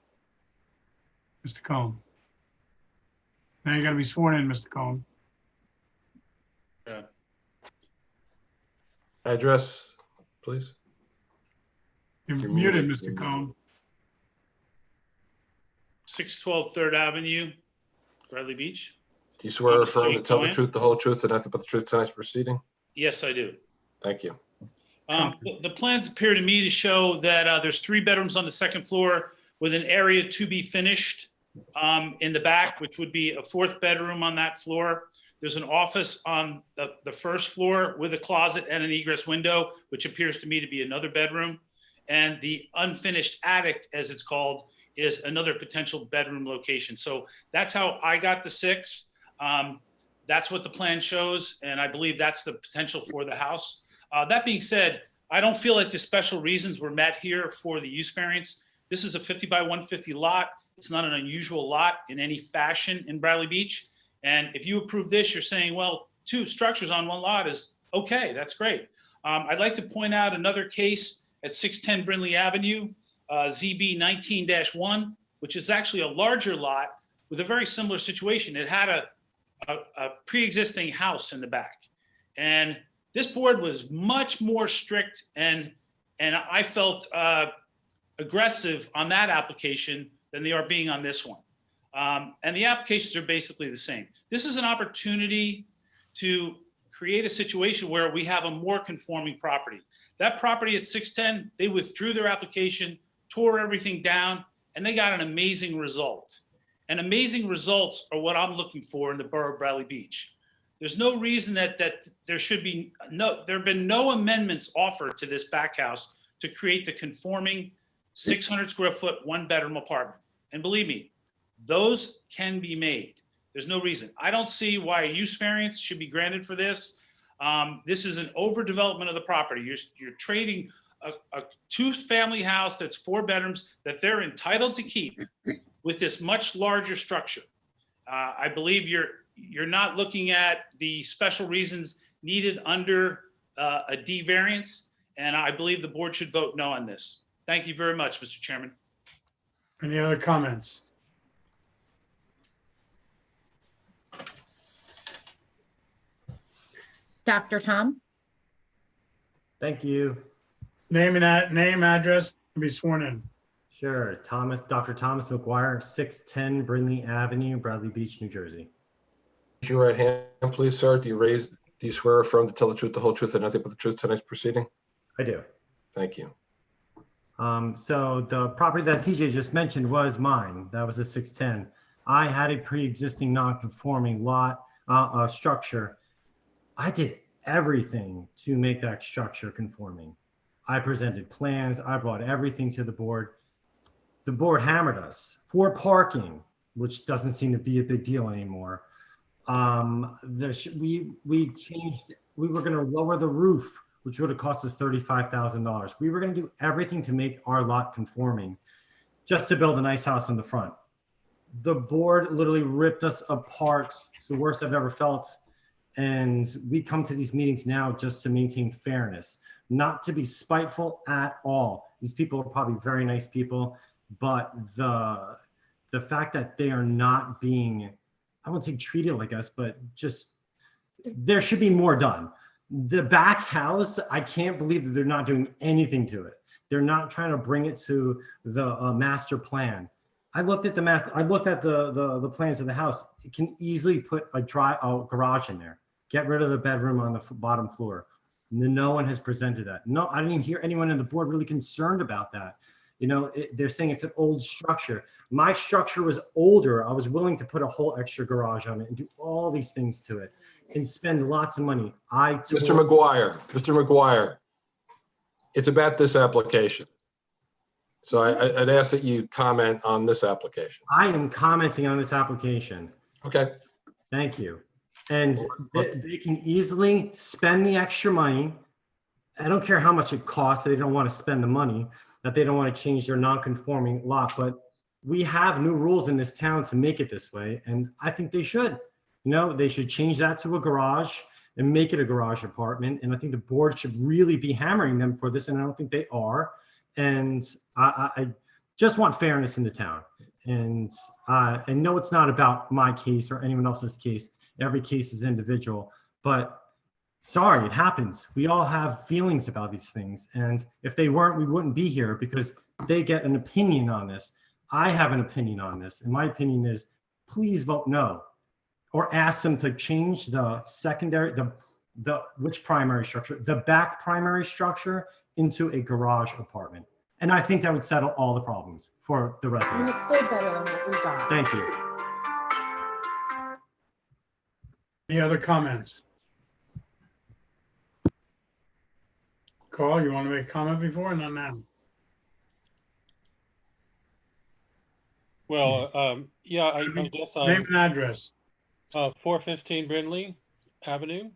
Mr. Cohen. Now you got to be sworn in, Mr. Cohen. Yeah. Address, please. You're You're muted, muted. Mr. Cohen. 612 3rd Avenue, Bradley Beach. Do you swear or Mr. affirm to tell the Cohen? truth, the whole truth, and nothing but the truth tonight's proceeding? Yes, I do. Thank you. The plans appear to me to show that there's 3 bedrooms on the 2nd floor with an area to be finished in the back, which would be a 4th bedroom on that floor. There's an office on the 1st floor with a closet and an egress window, which appears to me to be another bedroom. And the unfinished attic, as it's called, is another potential bedroom location. So that's how I got the 6. That's what the plan shows, and I believe that's the potential for the house. That being said, I don't feel like the special reasons were met here for the use variance. This is a 50 by 150 lot. It's not an unusual lot in any fashion in Bradley Beach. And if you approve this, you're saying, well, 2 structures on 1 lot is okay, that's great. I'd like to point out another case at 610 Brindley Avenue, ZB 19-1, which is actually a larger lot with a very similar situation. It had a pre-existing house in the back. And this board was much more strict and I felt aggressive on that application than they are being on this one. And the applications are basically the same. This is an opportunity to create a situation where we have a more conforming property. That property at 610, they withdrew their application, tore everything down, and they got an amazing result. and amazing results are what I'm looking for in the borough of Bradley Beach. There's no reason that there should be there have been no amendments offered to this back house to create the conforming 600 square foot, 1-bedroom apartment. And believe me, those can be made. There's no reason. I don't see why a use variance should be granted for this. This is an overdevelopment of the property. You're trading a 2-family house that's 4 bedrooms that they're entitled to keep with this much larger structure. I believe you're not looking at the special reasons needed under a D variance, and I believe the board should vote no on this. Thank you very much, Mr. Chairman. Any other comments? Dr. Tom? Thank you. Name, address, and be sworn in. Sure. Dr. Thomas McGuire, 610 Brindley Avenue, Bradley Beach, New Jersey. Raise your right hand, please, sir. Do you swear or affirm to tell the truth, the whole truth, and nothing but the truth tonight's proceeding? I do. Thank you. So the property that TJ just mentioned was mine. That was a 610. I had a pre-existing non-conforming lot structure. I did everything to make that structure conforming. I presented plans. I brought everything to the board. The board hammered us for parking, which doesn't seem to be a big deal anymore. We changed. We were going to lower the roof, which would have cost us $35,000. We were going to do everything to make our lot conforming, just to build a nice house in the front. The board literally ripped us apart. It's the worst I've ever felt. And we come to these meetings now just to maintain fairness, not to be spiteful at all. These people are probably very nice people, but the fact that they are not being, I won't say treated like us, but just there should be more done. The back house, I can't believe that they're not doing anything to it. They're not trying to bring it to the master plan. I looked at the plans of the house. It can easily put a garage in there. Get rid of the bedroom on the bottom floor. No one has presented that. No, I didn't even hear anyone on the board really concerned about that. You know, they're saying it's an old structure. My structure was older. I was willing to put a whole extra garage on it and do all these things to it and spend lots of money. Mr. McGuire, it's about this application. So I'd ask that you comment on this application. I am commenting on this application. Okay. Thank you. And they can easily spend the extra money. I don't care how much it costs. They don't want to spend the money, that they don't want to change their non-conforming lot. But we have new rules in this town to make it this way. And I think they should. You know, they should change that to a garage and make it a garage apartment. And I think the board should really be hammering them for this. And I don't think they are. And I just want fairness in the town. And I know it's not about my case or anyone else's case. Every case is individual, but sorry, it happens. We all have feelings about these things. And if they weren't, we wouldn't be here because they get an opinion on this. I have an opinion on this. And my opinion is please vote no, or ask them to change the secondary, which primary structure, the back primary structure into a garage apartment. And I think that would settle all the problems for the residents. And it's still better than what we got. Thank you. Any other comments? Carl, you want to make a comment before? Not now. Well, yeah, I guess Name and address. 415 Brindley Avenue.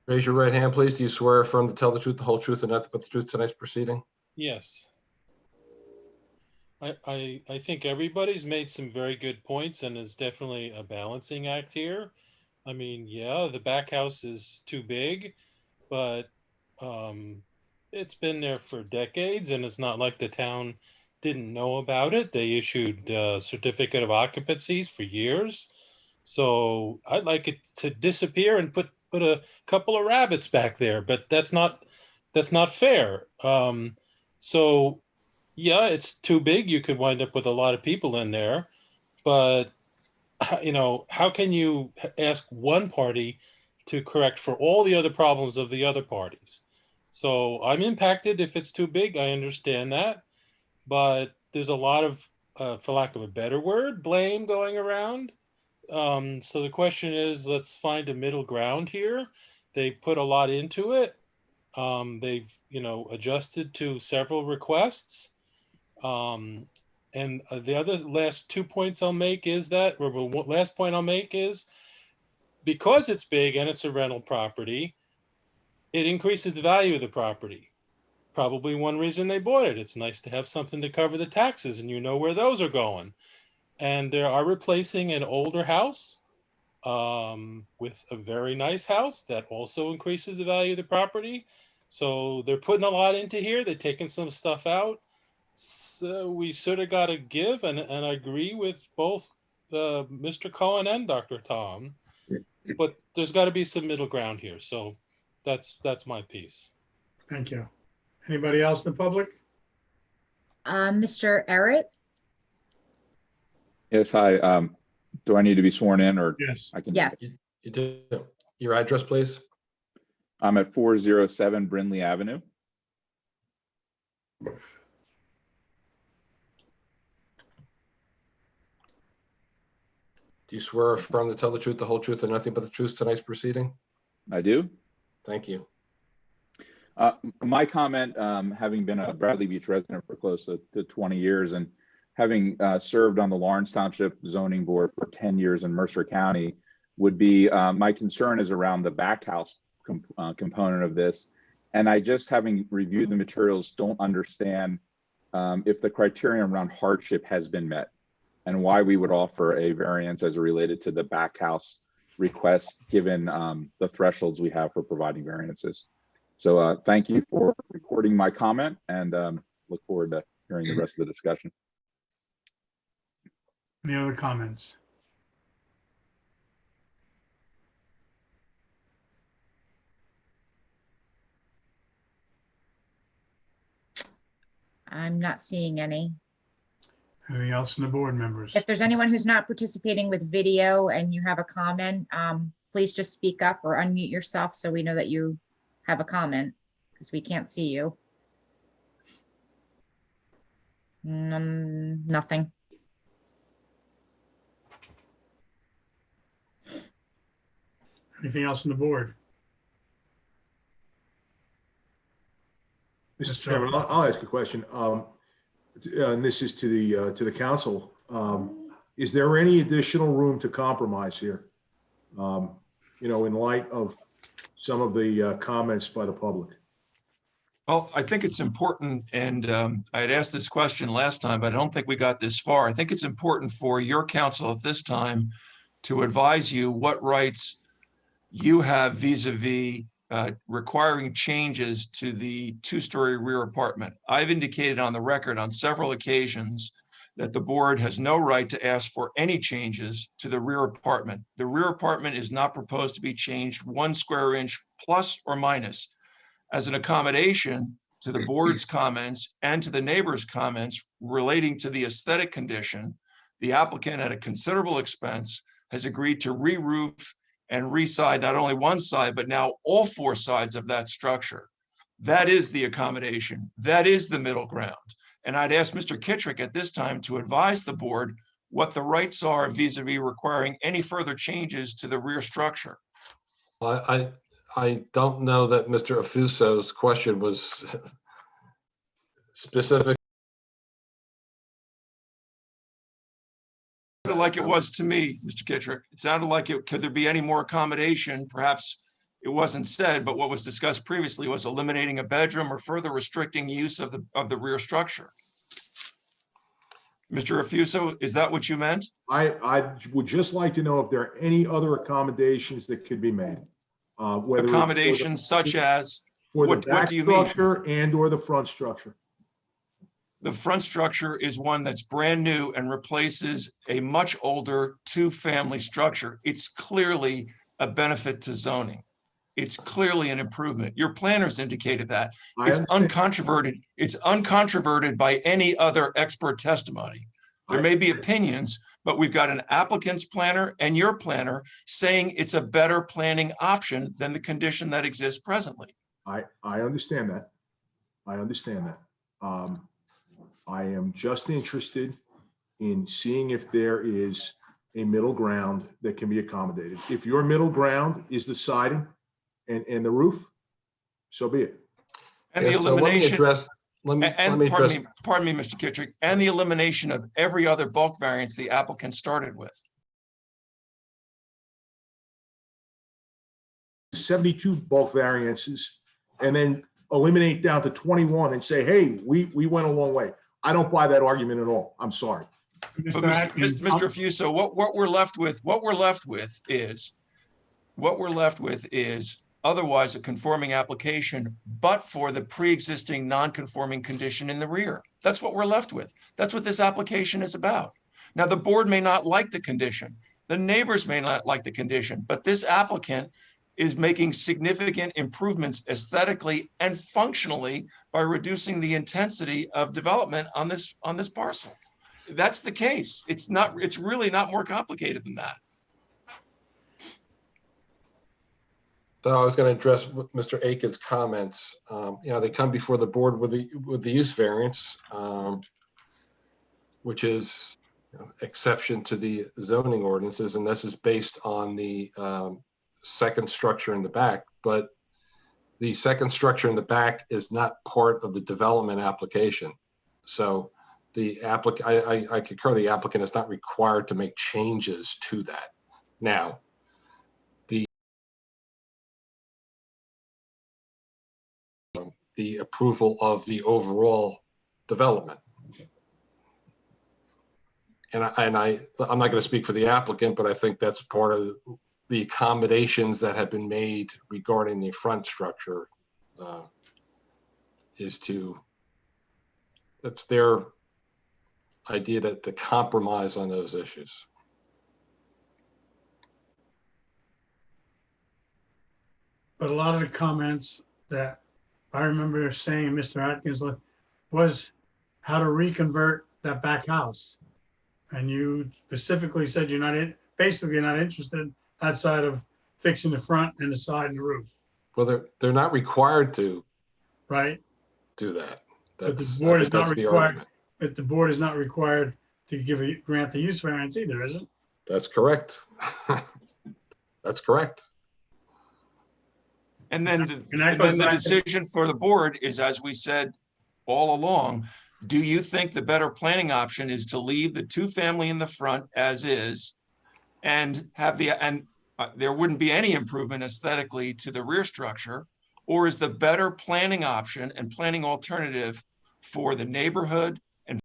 Raise your right hand, please. Do you swear or affirm to tell the truth, the whole truth, and nothing but the truth tonight's proceeding? Yes. I think everybody's made some very good points, and it's definitely a balancing act here. I mean, yeah, the back house is too big, but it's been there for decades, and it's not like the town didn't know about it. They issued a certificate of occupancies for years. So I'd like it to disappear and put a couple of rabbits back there, but that's not fair. So yeah, it's too big. You could wind up with a lot of people in there, but you know, how can you ask one party to correct for all the other problems of the other parties? So I'm impacted if it's too big. I understand that, but there's a lot of for lack of a better word, blame going around. So the question is, let's find a middle ground here. They put a lot into it. They've, adjusted to several requests. And the other last 2 points I'll make is that, or the last point I'll make is, because it's big and it's a rental property, it increases the value of the property. Probably one reason they bought it. It's nice to have something to cover the taxes, and you know where those are going. And they are replacing an older house with a very nice house that also increases the value of the property. So they're putting a lot into here. They're taking some stuff out. So we sort of got to give, and I agree with both Mr. Cohen and Dr. Tom, but there's got to be some middle ground here. So that's my piece. Thank you. Anybody else in the public? Mr. Everett? Yes, hi. Do I need to be sworn in or? Yes. I can. Yes. You do. Your address, please? I'm at 407 Brindley Avenue. Do you swear or affirm to tell the truth, the whole truth, and nothing but the truth tonight's proceeding? I do. Thank you. My comment, having been a Bradley Beach resident for close to 20 years and having served on the Lawrence Township Zoning Board for 10 years in Mercer County, would be my concern is around the back house component of this. And I just, having reviewed the materials, don't understand if the criterion around hardship has been met and why we would offer a variance as related to the back house request, given the thresholds we have for providing variances. So thank you for recording my comment, and look forward to hearing the rest of the discussion. Any other comments? I'm not seeing any. Anything else from the board members? If there's anyone who's not participating with video and you have a comment, please just speak up or unmute yourself so we know that you have a comment, because we can't see you. Nothing. Anything else from the board? Mr. Chairman, I'll ask a question. And this is to the council. Is there any additional room to compromise here? In light of some of the comments by the public. Well, I think it's important, and I had asked this question last time, but I don't think we got this far. I think it's important for your council at this time to advise you what rights you have vis-a-vis requiring changes to the two-story rear apartment. I've indicated on the record on several occasions that the board has no right to ask for any changes to the rear apartment. The rear apartment is not proposed to be changed 1 square inch plus or minus. As an accommodation to the board's comments and to the neighbor's comments relating to the aesthetic condition, the applicant at a considerable expense has agreed to re-roof and re-side not only one side, but now all 4 sides of that structure. That is the accommodation. That is the middle ground. And I'd ask Mr. Kittrick at this time to advise the board what the rights are vis-a-vis requiring any further changes to the rear structure. I don't know that Mr. Afuso's question was specific. It sounded like it was to me, Mr. Kittrick. It sounded like it, could there be any more accommodation? Perhaps it wasn't said, but what was discussed previously was eliminating a bedroom or further restricting use of the rear structure. Mr. Afuso, is that what you meant? I would just like to know if there are any other accommodations that could be made. Whether accommodations such as what do you mean? Structure and or the front structure. The front structure is one that's brand new and replaces a much older 2-family structure. It's clearly a benefit to zoning. It's clearly an improvement. Your planners indicated that. It's uncontroverted. It's uncontroverted by any other expert testimony. There may be opinions, but we've got an applicant's planner and your planner saying it's a better planning option than the condition that exists presently. I understand that. I understand that. I am just interested in seeing if there is a middle ground that can be accommodated. If your middle ground is the siding and the roof, so be it. And Yeah, the so let me elimination, address, let me address, pardon me, Mr. Kittrick, and the elimination of every other bulk variance the applicant started with. 72 bulk variances and then eliminate down to 21 and say, hey, we went a long way. I don't buy that argument at all. I'm sorry. But Mr. Fuso, what we're left with is otherwise a conforming application, but for the pre-existing non-conforming condition in the rear. That's what we're left with. That's what this application is about. Now, the board may not like the condition. The neighbors may not like the condition, but this applicant is making significant improvements aesthetically and functionally by reducing the intensity of development on this parcel. That's the case. It's really not more complicated than that. so I was going to address Mr. Aiken's comments. They come before the board with the use variance, which is exception to the zoning ordinances, and this is based on the second structure in the back, but the second structure in the back is not part of the development application. So the applicant, I concur, the applicant is not required to make changes to that. Now, the approval of the overall development. And I'm not going to speak for the applicant, but I think that's part of the accommodations that have been made regarding the front structure that's their idea to compromise on those issues. But a lot of the comments that I remember saying, Mr. Atkins, was how to reconvert that back house. And you specifically said basically not interested outside of fixing the front and the side and the roof. Well, they're not required to do that. But the board is not required. But the board is not required to grant the use variance either, is it? That's correct. That's correct. And then the decision for the board is, as we said all along, do you think the better planning option is to leave the two-family in the front as is and have there wouldn't be any improvement aesthetically to the rear structure, or is the better planning option and planning alternative for the neighborhood and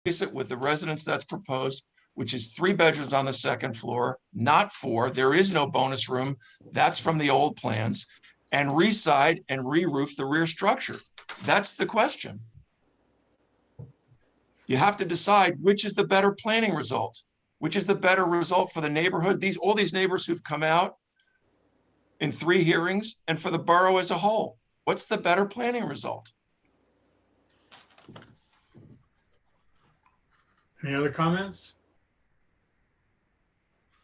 it with the residence that's proposed, which is 3 bedrooms on the second floor, not 4. There is no bonus room. That's from the old plans. And reside and re-roof the rear structure. That's the question. You have to decide which is the better planning result, which is the better result for the neighborhood. All these neighbors who've come out in 3 hearings, and for the borough as a whole. What's the better planning result? Any other comments?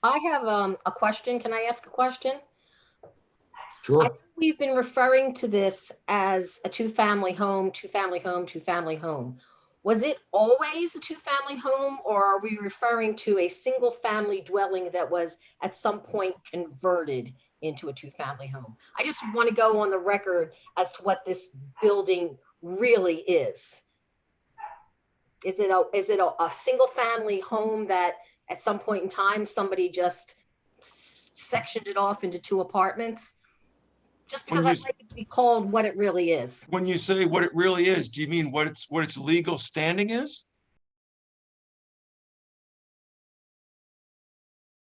I have a question. Can I ask a question? Sure. We've been referring to this as a two-family home, two-family home, two-family home. Was it always a two-family home, or are we referring to a single-family dwelling that was at some point converted into a two-family home? I just want to go on the record as to what this building really is. Is it a single-family home that at some point in time somebody just sectioned it off into 2 apartments? Just because I'd like it to be called what it really is. When you say what it really is, do you mean what its legal standing is?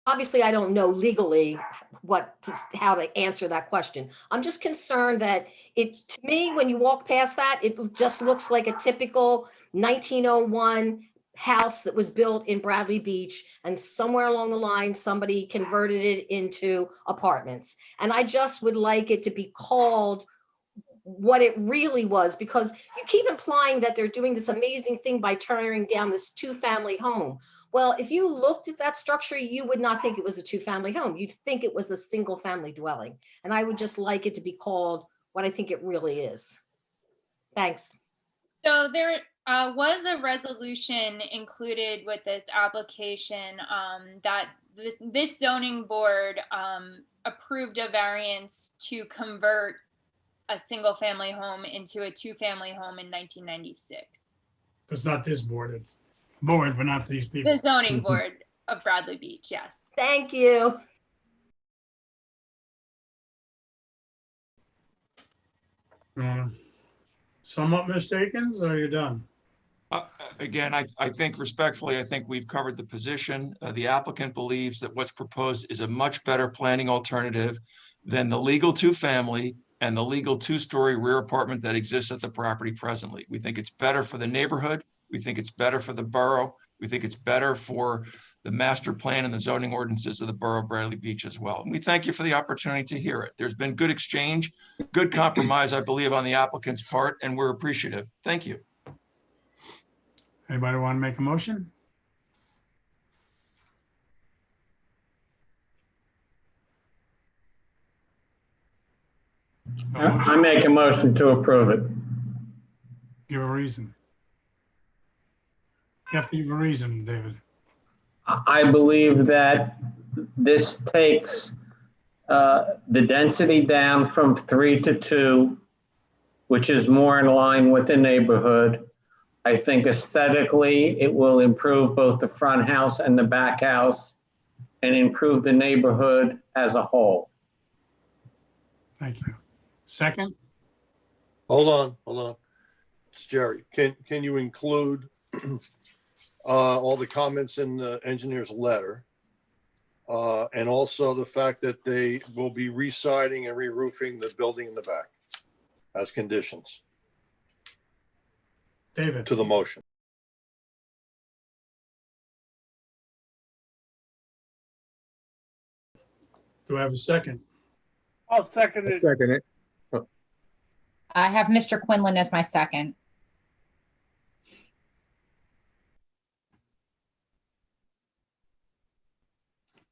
Obviously, I don't know legally how to answer that question. I'm just concerned that to me, when you walk past that, it just looks like a typical 1901 house that was built in Bradley Beach, and somewhere along the line, somebody converted it into apartments. And I just would like it to be called what it really was, because you keep implying that they're doing this amazing thing by tearing down this 2-family home. Well, if you looked at that structure, you would not think it was a 2-family home. You'd think it was a single-family dwelling. And I would just like it to be called what I think it really is. Thanks. So there was a resolution included with this application that this zoning board approved a variance to convert a single family home into a two-family home in 1996. It's not this board, it's board, but not these people. The zoning board of Bradley Beach, yes. Thank you. Sum up, Mr. Akins, or you're done? Again, I think respectfully, I think we've covered the position. The applicant believes that what's proposed is a much better planning alternative than the legal two-family and the legal two-story rear apartment that exists at the property presently. We think it's better for the neighborhood. We think it's better for the borough. We think it's better for the master plan and the zoning ordinances of the borough of Bradley Beach as well. And we thank you for the opportunity to hear it. There's been good exchange, good compromise, I believe, on the applicant's part, and we're appreciative. Thank you. Anybody want to make a motion? I make a motion to approve it. Give a reason. You have to give a reason, David. I believe that this takes the density down from 3 to 2, which is more in line with the neighborhood. I think aesthetically, it will improve both the front house and the back house and improve the neighborhood as a whole. Thank you. Second? Hold on. It's Jerry. Can you include all the comments in the engineer's letter? And also the fact that they will be re-siding and re-roofing the building in the back as conditions David. to the motion. Do I have a second? I'll second it. Second it. I have Mr. Quinlan as my second.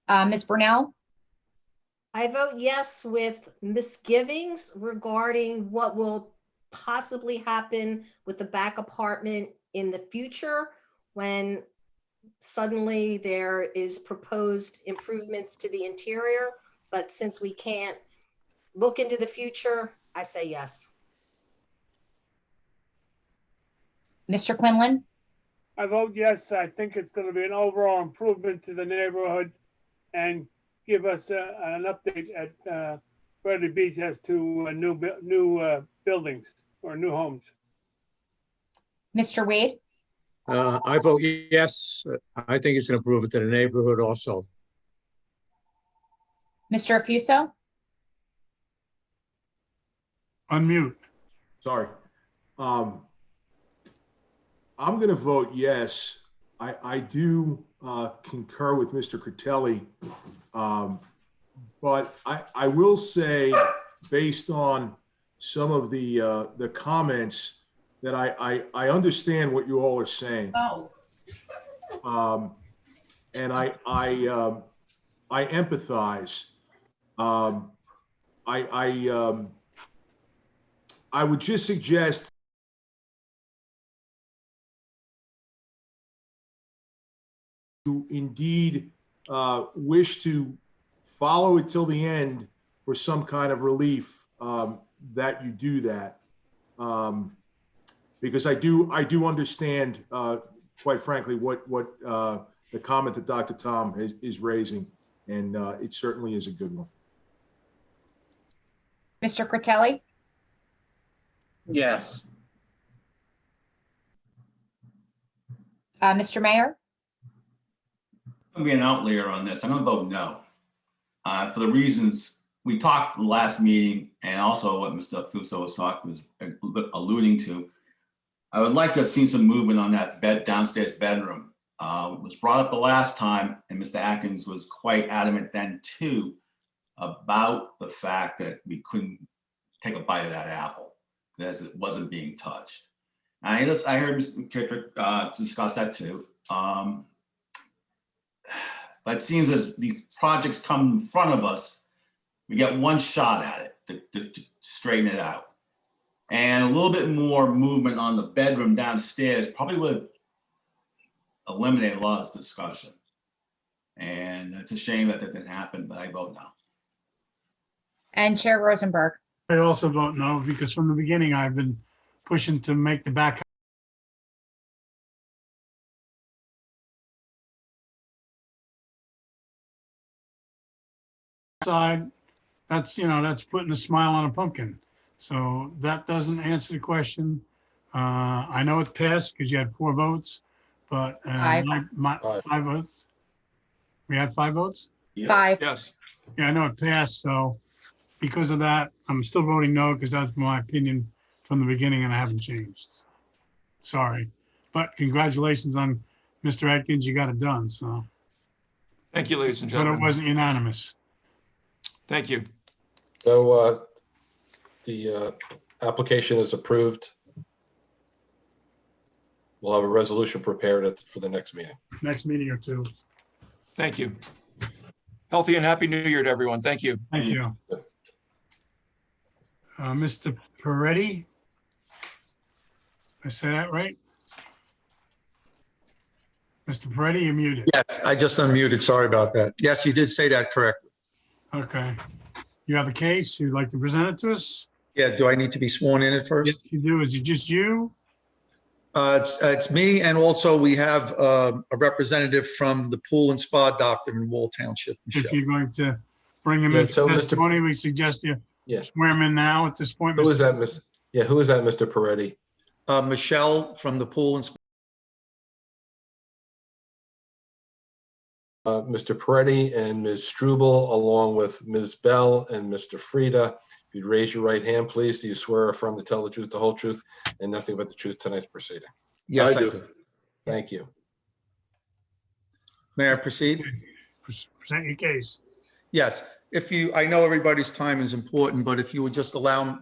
Ms. Brunel? I vote yes with misgivings regarding what will possibly happen with the back apartment in the future when suddenly there is proposed improvements to the interior. But since we can't look into the future, I say yes. Mr. Quinlan? I vote yes. I think it's going to be an overall improvement to the neighborhood and give us an update at Bradley Beach as to new buildings or new homes. Mr. Wade? I vote yes. I think it's an improvement to the neighborhood also. Mr. Afuso? Unmute. Sorry. I'm going to vote yes. I do concur with Mr. Critelli, but I will say, based on some of the comments, that I understand what you all are saying. And I empathize. I would just suggest you indeed wish to follow it till the end for some kind of relief, that you do that. Because I do understand, quite frankly, what the comment that Dr. Tom is raising, and it certainly is a good one. Mr. Critelli? Yes. Mr. Mayor? I'm going to be an outlier on this. I'm going to vote no. For the reasons we talked the last meeting, and also what Mr. Fuso was alluding to. I would like to have seen some movement on that downstairs bedroom. It was brought up the last time, and Mr. Atkins was quite adamant then too about the fact that we couldn't take a bite of that apple because it wasn't being touched. I heard Mr. McKittrick discuss that too. But it seems as these projects come in front of us, we get one shot at it to straighten it out. And a little bit more movement on the bedroom downstairs probably would eliminate a lot of this discussion. And it's a shame that that didn't happen, but I vote no. And Chair Rosenberg. I also vote no, because from the beginning, I've been pushing to make the back side, that's, that's putting a smile on a pumpkin. So that doesn't answer the question. I know it passed because you had 4 votes, but Five. Five votes. We had 5 votes? 5. Yes. Yeah, I know it passed, so because of that, I'm still voting no, because that's my opinion from the beginning and I haven't changed. Sorry, but congratulations on Mr. Atkins, you got it done, so. Thank you, ladies and But it gentlemen. wasn't unanimous. Thank you. So the application is approved. We'll have a resolution prepared for the next meeting. Next meeting or 2. Thank you. Healthy and happy New Year to everyone. Thank you. Thank you. Mr. Peretti? I say that right? Mr. Peretti, you're muted. Yes, I just unmuted. Sorry about that. Yes, you did say that correctly. Okay. You have a case? You'd like to present it to us? Yeah, do I need to be sworn in at first? Yes, you do. Is it just you? It's me, and also we have a representative from the Pool and Spa Doctor in Wall Township, If Michelle. you're going to bring him Yeah, in so for Mr. testimony, we suggest you Yeah. swear him in now at this point. Who Mr. is that, Miss? Yeah, who is that, Mr. Peretti? Michelle from the Pool and Spa. Mr. Peretti and Ms. Struble, along with Ms. Bell and Mr. Frieda. If you'd raise your right hand, please. Do you swear or affirm to tell the truth, the whole truth, and nothing but the truth tonight's proceeding? Yes, I I do. do. Thank you. May I proceed? Present your case. Yes, I know everybody's time is important, but if you would just allow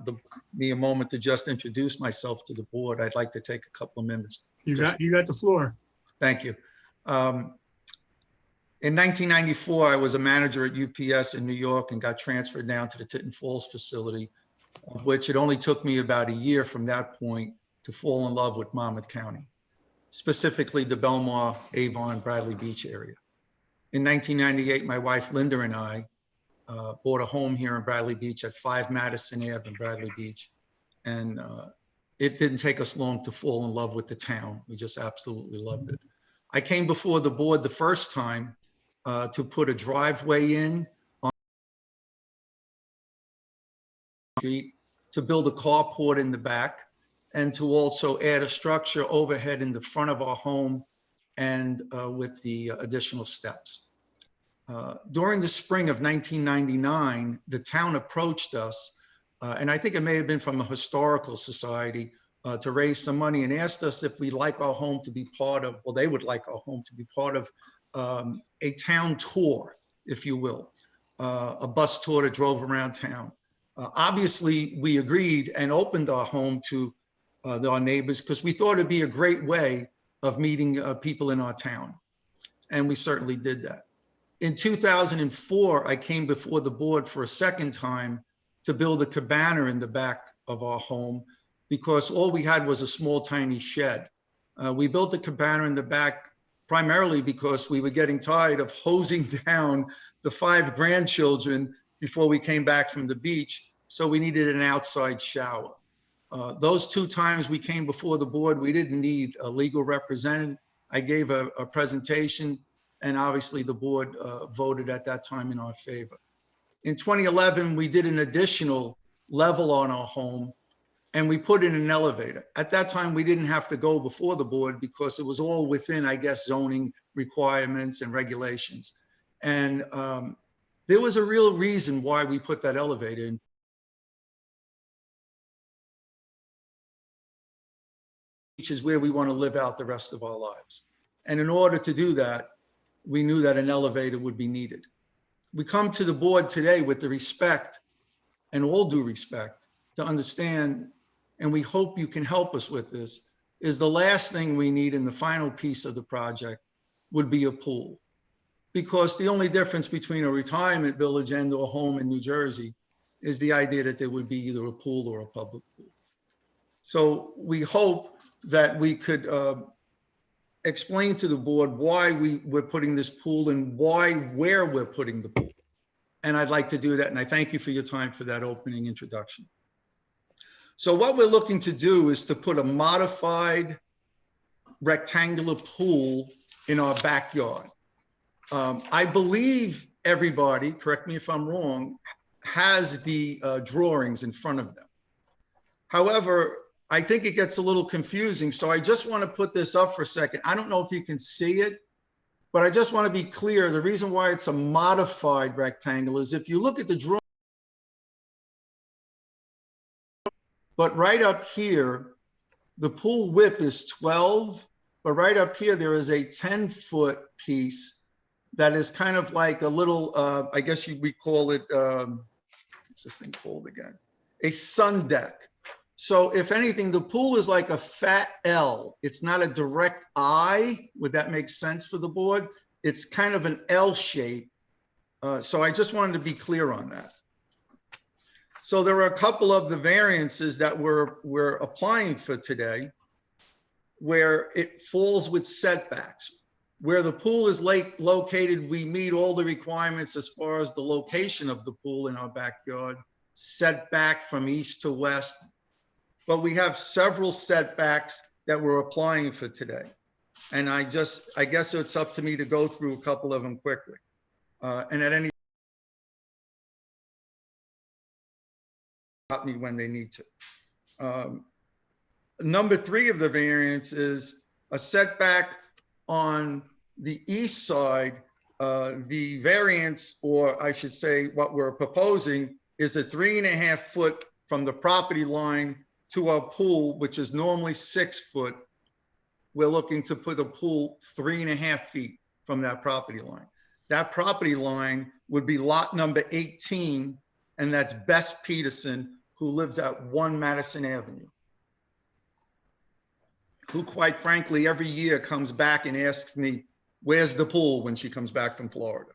me a moment to just introduce myself to the board, I'd like to take a couple of minutes. You got the floor. Thank you. In 1994, I was a manager at UPS in New York and got transferred down to the Tinton Falls facility, of which it only took me about a year from that point to fall in love with Monmouth County, specifically the Belmar, Avon, Bradley Beach area. In 1998, my wife Linda and I bought a home here in Bradley Beach at 5 Madison Ave in Bradley Beach. And it didn't take us long to fall in love with the town. We just absolutely loved it. I came before the board the first time to put a driveway in on the street, to build a carport in the back, and to also add a structure overhead in the front of our home and with the additional steps. During the spring of 1999, the town approached us, and I think it may have been from a historical society, to raise some money and asked us if we'd like our home to be part of, well, they would like our home to be part of a town tour, if you will, a bus tour that drove around town. Obviously, we agreed and opened our home to our neighbors because we thought it'd be a great way of meeting people in our town. And we certainly did that. In 2004, I came before the board for a second time to build a cabana in the back of our home because all we had was a small, tiny shed. We built a cabana in the back primarily because we were getting tired of hosing down the 5 grandchildren before we came back from the beach. So we needed an outside shower. Those 2 times we came before the board, we didn't need a legal representative. I gave a presentation, and obviously the board voted at that time in our favor. In 2011, we did an additional level on our home, and we put in an elevator. At that time, we didn't have to go before the board because it was all within, I guess, zoning requirements and regulations. And there was a real reason why we put that elevator in. Which is where we want to live out the rest of our lives. And in order to do that, we knew that an elevator would be needed. We come to the board today with the respect and all due respect to understand, and we hope you can help us with this, is the last thing we need in the final piece of the project would be a pool. Because the only difference between a retirement village and a home in New Jersey is the idea that there would be either a pool or a public pool. So we hope that we could explain to the board why we're putting this pool and where we're putting the pool. And I'd like to do that. And I thank you for your time for that opening introduction. So what we're looking to do is to put a modified rectangular pool in our backyard. I believe everybody, correct me if I'm wrong, has the drawings in front of them. However, I think it gets a little confusing. So I just want to put this up for a second. I don't know if you can see it, but I just want to be clear. The reason why it's a modified rectangle is if you look at the drawing, but right up here, the pool width is 12, but right up here, there is a 10-foot piece that is kind of like a little, I guess we call it, what's this thing called again? A sun deck. So if anything, the pool is like a fat L. It's not a direct I. Would that make sense for the board? It's kind of an L shape. So I just wanted to be clear on that. So there are a couple of the variances that we're applying for today where it falls with setbacks. Where the pool is located, we meet all the requirements as far as the location of the pool in our backyard, setback from east to west. But we have several setbacks that we're applying for today. And I guess it's up to me to go through a couple of them quickly. And at any stop me when they need to. Number 3 of the variance is a setback on the east side. The variance, or I should say what we're proposing, is a 3.5 foot from the property line to our pool, which is normally 6 foot. We're looking to put a pool 3.5 feet from that property line. That property line would be lot number 18, and that's Bess Peterson, who lives at 1 Madison Avenue, who quite frankly, every year comes back and asks me, where's the pool when she comes back from Florida?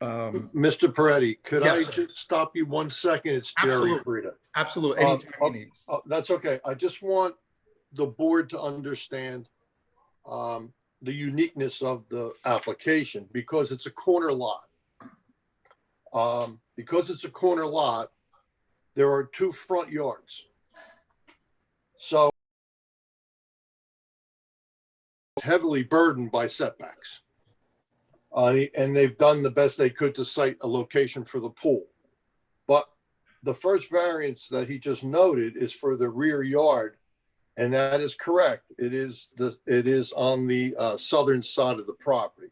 Mr. Peretti, could Yes, I sir. just stop you 1 second? It's Jerry Absolutely. Frida. Absolutely, anytime you need. That's okay. I just want the board to understand the uniqueness of the application because it's a corner lot. Because it's a corner lot, there are 2 front yards. So heavily burdened by setbacks. And they've done the best they could to cite a location for the pool. But the first variance that he just noted is for the rear yard, and that is correct. It is on the southern side of the property.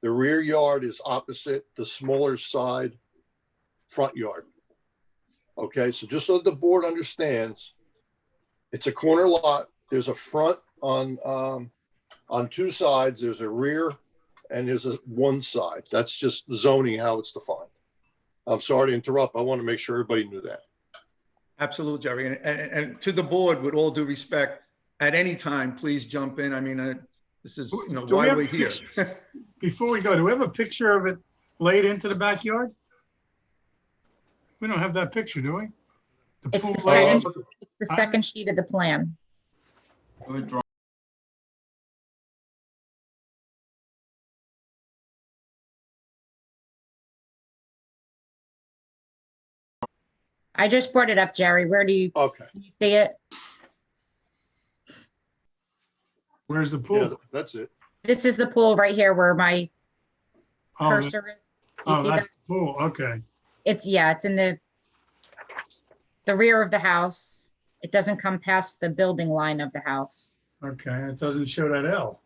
The rear yard is opposite the smaller side front yard. Okay, so just so the board understands, it's a corner lot. There's a front on 2 sides. There's a rear and there's a 1 side. That's just zoning, how it's defined. I'm sorry to interrupt. I want to make sure everybody knew that. Absolutely, Jerry. And to the board, with all due respect, at any time, please jump in. I mean, this is, why we're here. Before we go, do we have a picture of it laid into the backyard? We don't have that picture, do we? It's the second sheet of the plan. I just brought it up, Jerry. Where do you, can you see it? Where's the pool? Yeah, that's it. This is the pool right here where my Oh, cursor is. You see that's that? the pool. Okay. It's in the rear of the house. It doesn't come past the building line of the house. Okay. It doesn't show that L.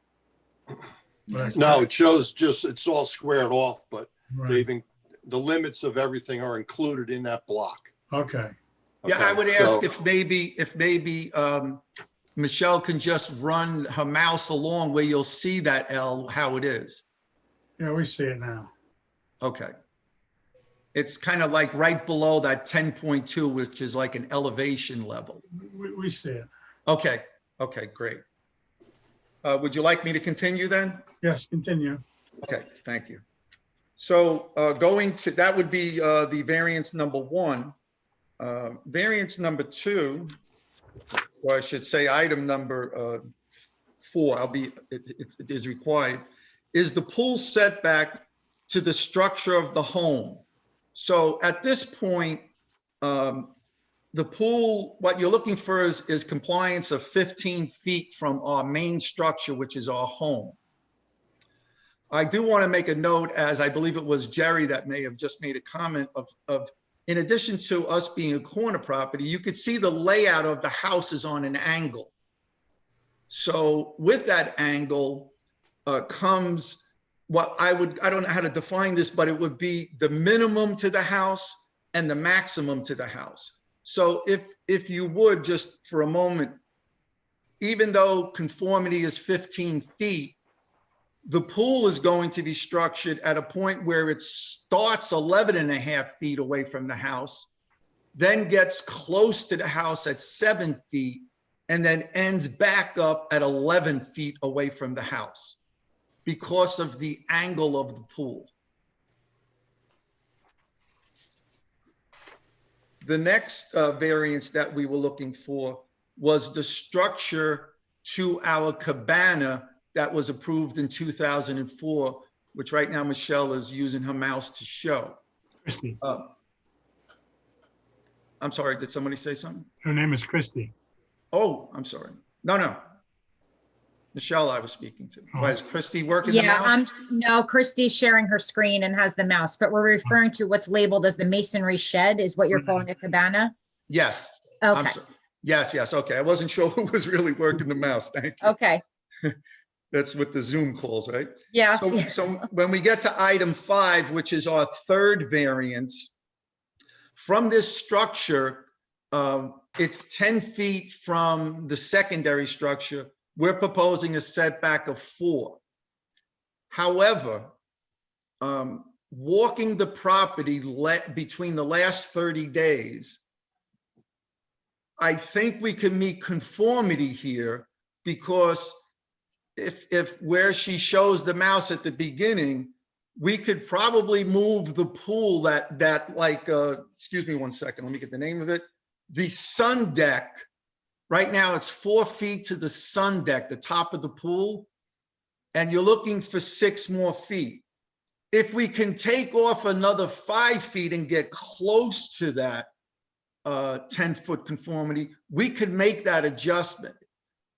No, it shows it's all squared off, but the limits of everything are included in that block. Okay. Yeah, I would ask if maybe Michelle can just run her mouse along where you'll see that L, how it is. Yeah, we see it now. Okay. It's kind of like right below that 10.2, which is like an elevation level. We see it. Okay. Okay, great. Would you like me to continue then? Yes, continue. Okay, thank you. So that would be the variance number 1. Variance number 2 or I should say item number 4, it is required, is the pool setback to the structure of the home. So at this point, the pool, what you're looking for is compliance of 15 feet from our main structure, which is our home. I do want to make a note, as I believe it was Jerry that may have just made a comment of in addition to us being a corner property, you could see the layout of the house is on an angle. So with that angle comes what I don't know how to define this, but it would be the minimum to the house and the maximum to the house. So if you would, just for a moment, even though conformity is 15 feet, the pool is going to be structured at a point where it starts 11.5 feet away from the house, then gets close to the house at 7 feet, and then ends back up at 11 feet away from the house because of the angle of the pool. The next variance that we were looking for was the structure to our cabana that was approved in 2004, which right now Michelle is using her mouse to show. Christie. I'm sorry, did somebody say something? Her name is Christie. Oh, I'm sorry. No. Michelle I was speaking to. Why is Christie working the Yeah, mouse? no, Christie's sharing her screen and has the mouse, but we're referring to what's labeled as the masonry shed is what you're calling a cabana? Yes. Okay. I'm sorry. Yes. Okay. I wasn't sure who was really working the mouse. Thank you. Okay. That's what the Zoom calls, right? Yes. So when we get to item 5, which is our third variance, from this structure, it's 10 feet from the secondary structure. We're proposing a setback of 4. However, walking the property between the last 30 days, I think we can meet conformity here, because if where she shows the mouse at the beginning, we could probably move the pool that like, excuse me one second, let me get the name of it. The sun deck, right now it's 4 feet to the sun deck, the top of the pool, and you're looking for 6 more feet. If we can take off another 5 feet and get close to that 10-foot conformity, we could make that adjustment.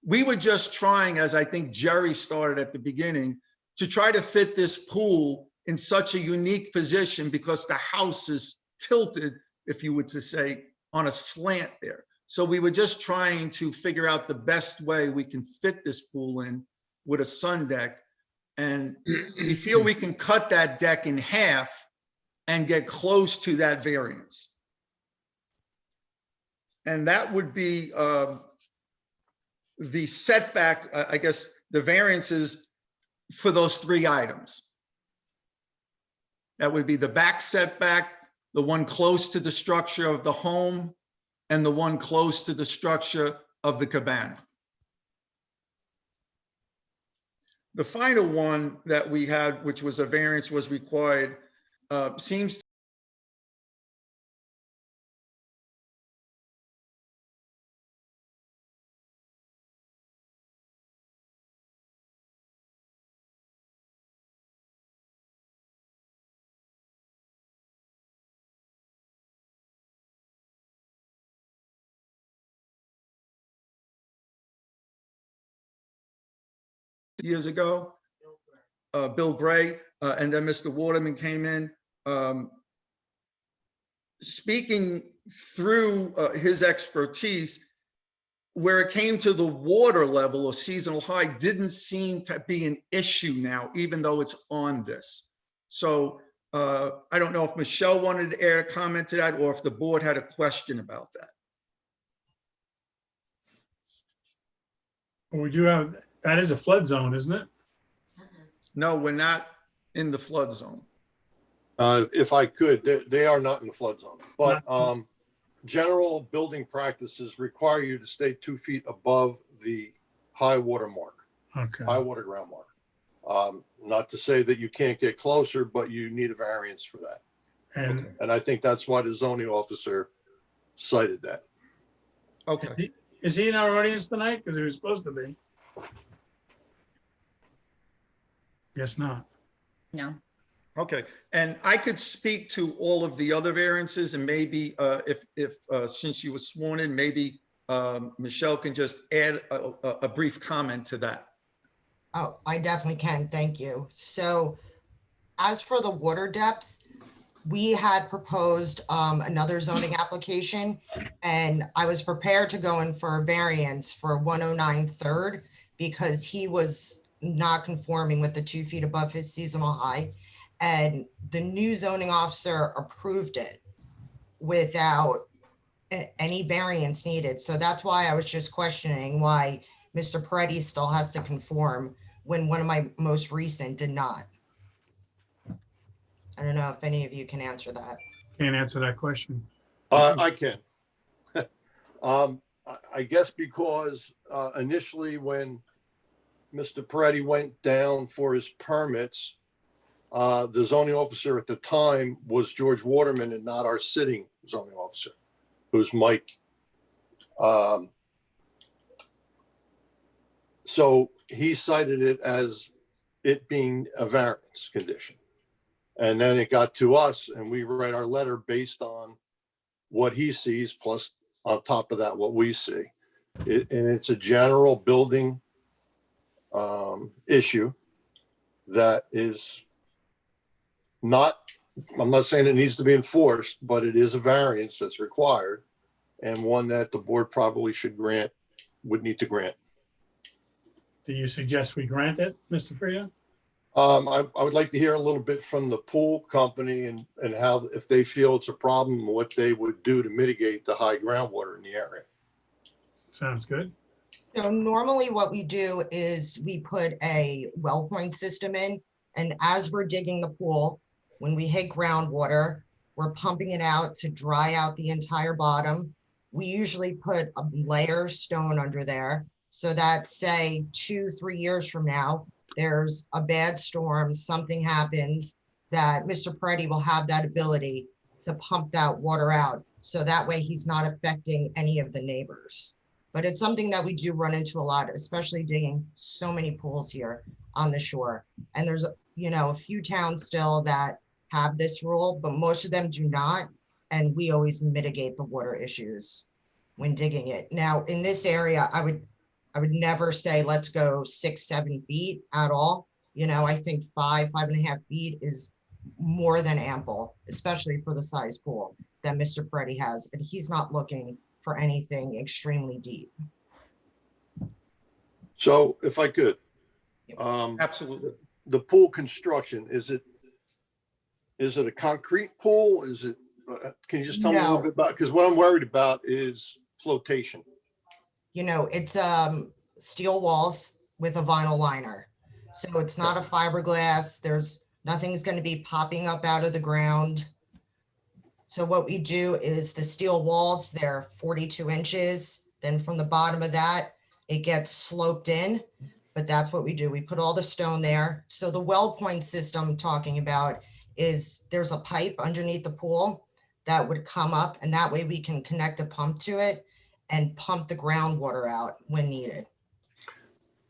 We were just trying, as I think Jerry started at the beginning, to try to fit this pool in such a unique position because the house is tilted, if you were to say, on a slant there. So we were just trying to figure out the best way we can fit this pool in with a sun deck. And we feel we can cut that deck in half and get close to that variance. And that would be the setback, I guess, the variances for those 3 items. That would be the back setback, the one close to the structure of the home, and the one close to the structure of the cabana. The final one that we had, which was a variance was required, seems years ago, Bill Gray, and then Mr. Waterman came in. Speaking through his expertise, where it came to the water level or seasonal high didn't seem to be an issue now, even though it's on this. So I don't know if Michelle wanted to add a comment to that or if the board had a question about that. Well, we do have, that is a flood zone, isn't it? No, we're not in the flood zone. If I could, they are not in the flood zone, but general building practices require you to stay 2 feet above the high water mark, Okay. high water ground mark. Not to say that you can't get closer, but you need a variance for that. And I think that's why the zoning officer cited that. Okay. Is he in our audience tonight? Because he was supposed to be. Guess not. No. Okay, and I could speak to all of the other variances and maybe if since you were sworn in, maybe Michelle can just add a brief comment to that. Oh, I definitely can. Thank you. So as for the water depth, we had proposed another zoning application, and I was prepared to go in for a variance for 109 Third because he was not conforming with the 2 feet above his seasonal high. And the new zoning officer approved it without any variance needed. So that's why I was just questioning why Mr. Peretti still has to conform when one of my most recent did not. I don't know if any of you can answer that. Can't answer that question. I can. I guess because initially when Mr. Peretti went down for his permits, the zoning officer at the time was George Waterman and not our sitting zoning officer, who's Mike. So he cited it as it being a variance condition. And then it got to us and we write our letter based on what he sees, plus on top of that, what we see. And it's a general building issue that is not, I'm not saying it needs to be enforced, but it is a variance that's required and one that the board probably should grant, would need to grant. Do you suggest we grant it, Mr. Freya? I would like to hear a little bit from the pool company and how, if they feel it's a problem, what they would do to mitigate the high groundwater in the area. Sounds good. So normally what we do is we put a well point system in, and as we're digging the pool, when we hit groundwater, we're pumping it out to dry out the entire bottom. We usually put a layer of stone under there so that, say, 2-3 years from now, there's a bad storm, something happens, that Mr. Peretti will have that ability to pump that water out. So that way he's not affecting any of the neighbors. But it's something that we do run into a lot, especially digging so many pools here on the shore. And there's, you know, a few towns still that have this rule, but most of them do not. And we always mitigate the water issues when digging it. Now, in this area, I would never say, let's go 6-7 feet at all. You know, I think 5.5 feet is more than ample, especially for the size pool that Mr. Peretti has. And he's not looking for anything extremely deep. So if I could, absolutely. The pool construction, is it a concrete pool? Is it, can you just tell me a little bit about, because what I'm worried about is flotation. You know, it's steel walls with a vinyl liner. So it's not a fiberglass. There's nothing's going to be popping up out of the ground. So what we do is the steel walls, they're 42 inches. Then from the bottom of that, it gets sloped in, but that's what we do. We put all the stone there. So the well point system I'm talking about is there's a pipe underneath the pool that would come up, and that way we can connect a pump to it and pump the groundwater out when needed.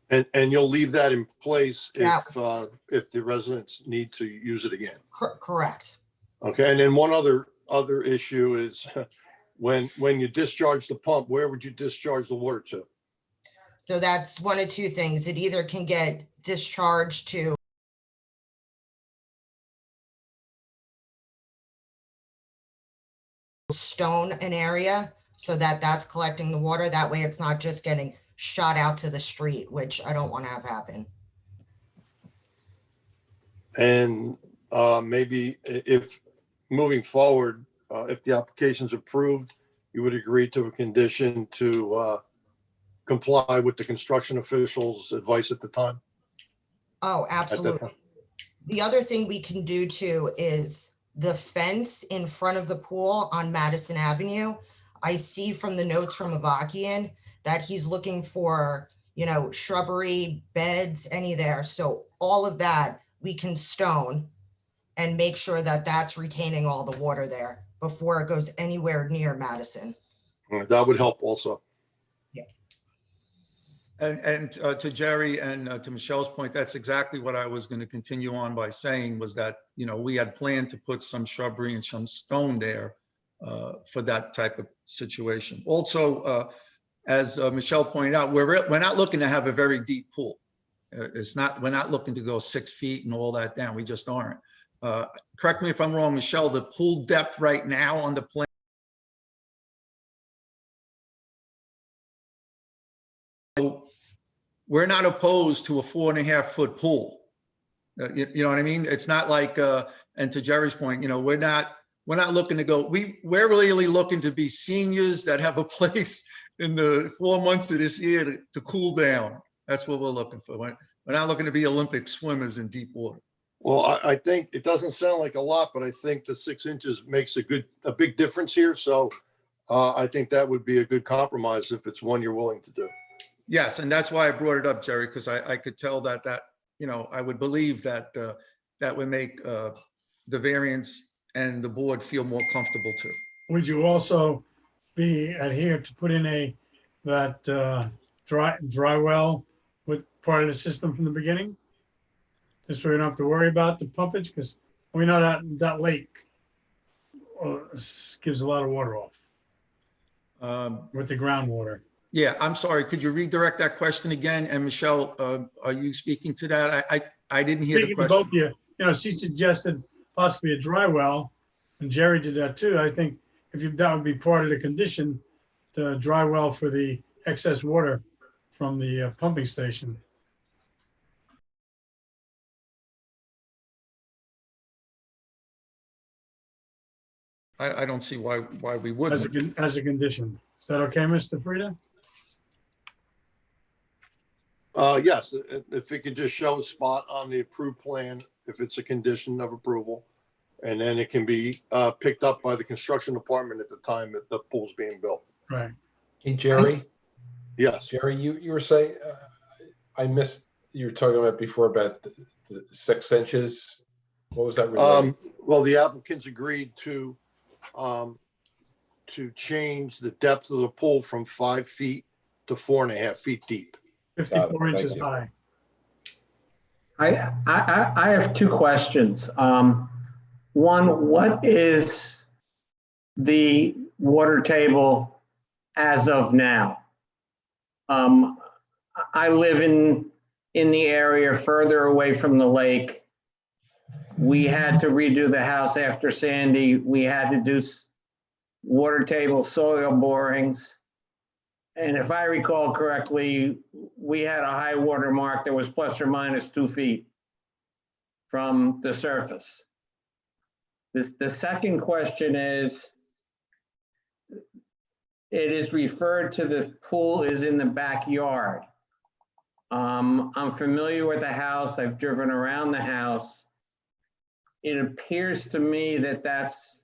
And you'll leave that in place if the residents need to use it again. Correct. Okay, and then one other issue is when you discharge the pump, where would you discharge the water to? So that's one of two things. It either can get discharged to stone an area so that that's collecting the water. That way it's not just getting shot out to the street, which I don't want to have happen. And maybe if moving forward, if the application's approved, you would agree to a condition to comply with the construction officials' advice at the time? Oh, absolutely. The other thing we can do too is the fence in front of the pool on Madison Avenue. I see from the notes from Avakian that he's looking for, you know, shrubbery, beds, any there. So all of that we can stone and make sure that that's retaining all the water there before it goes anywhere near Madison. That would help also. And to Jerry and to Michelle's point, that's exactly what I was going to continue on by saying, was that, you know, we had planned to put some shrubbery and some stone there for that type of situation. Also, as Michelle pointed out, we're not looking to have a very deep pool. We're not looking to go 6 feet and all that down. We just aren't. Correct me if I'm wrong, Michelle, the pool depth right now on the plan, we're not opposed to a 4.5-foot pool. You know what I mean? It's not like, and to Jerry's point, you know, we're not looking to go, we're really looking to be seniors that have a place in the 4 months of this year to cool down. That's what we're looking for. We're not looking to be Olympic swimmers in deep water. Well, I think it doesn't sound like a lot, but I think the 6 inches makes a big difference here. So I think that would be a good compromise if it's one you're willing to do. Yes, and that's why I brought it up, Jerry, because I could tell that, you know, I would believe that that would make the variance and the board feel more comfortable too. Would you also be adhered to put in that dry well with part of the system from the beginning? This way we don't have to worry about the pumpage, because we know that lake gives a lot of water off with the groundwater. Yeah, I'm sorry. Could you redirect that question again? And Michelle, are you speaking to that? I didn't hear the question. Both of you, you know, she suggested possibly a dry well, and Jerry did that too. I think that would be part of the condition, the dry well for the excess water from the pumping station. I don't see why we wouldn't. As a condition. Is that okay, Mr. Frieda? Yes, if it could just show a spot on the approved plan, if it's a condition of approval, and then it can be picked up by the construction department at the time that the pool's being built. Right. Hey, Jerry? Yes. Jerry, you were saying, I missed, you were talking about before about the 6 inches. What was that related? Well, the applicants agreed to change the depth of the pool from 5 feet to 4.5 feet deep. 54 inches high. I have two questions. One, what is the water table as of now? I live in the area further away from the lake. We had to redo the house after Sandy. We had to do water table soil borings. And if I recall correctly, we had a high water mark that was plus or minus 2 feet from the surface. The second question is, it is referred to the pool is in the backyard. I'm familiar with the house. I've driven around the house. It appears to me that that's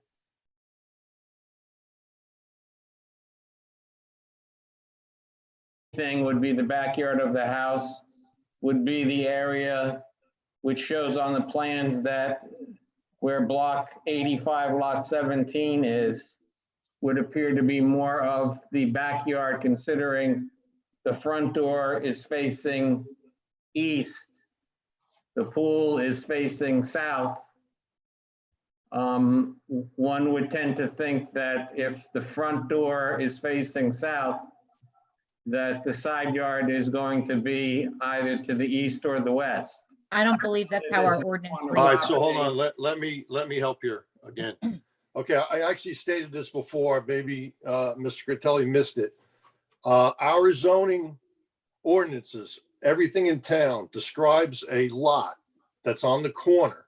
thing would be the backyard of the house, would be the area which shows on the plans that where block 85 lot 17 is, would appear to be more of the backyard, considering the front door is facing east, the pool is facing south. One would tend to think that if the front door is facing south, that the side yard is going to be either to the east or the west. I don't believe that's how our ordinance All reads. right, so hold on, let me help here again. Okay, I actually stated this before, maybe Mr. Critelli missed it. Our zoning ordinances, everything in town describes a lot that's on the corner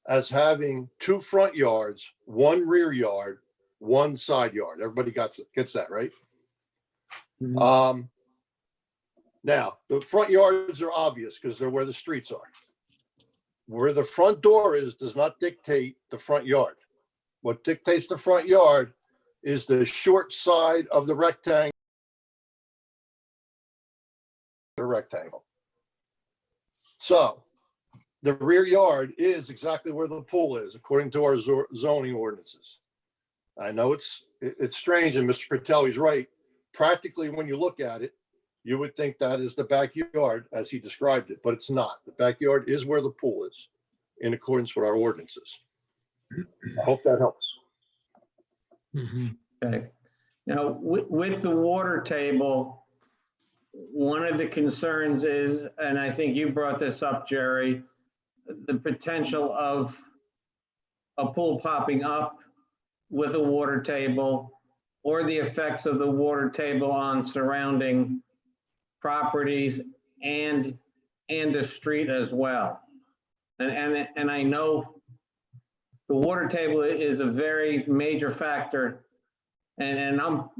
as having 2 front yards, 1 rear yard, 1 side yard. Everybody gets that, right? Mm-hmm. Now, the front yards are obvious because they're where the streets are. Where the front door is does not dictate the front yard. What dictates the front yard is the short side of the rectangle. So the rear yard is exactly where the pool is, according to our zoning ordinances. I know it's strange, and Mr. Critelli's right. practically, when you look at it, you would think that is the backyard as he described it, but it's not. The backyard is where the pool is in accordance with our ordinances. I hope that helps. Okay. Now, with the water table, one of the concerns is, and I think you brought this up, Jerry, the potential of a pool popping up with a water table, or the effects of the water table on surrounding properties and the street as well. And I know the water table is a very major factor, and I'm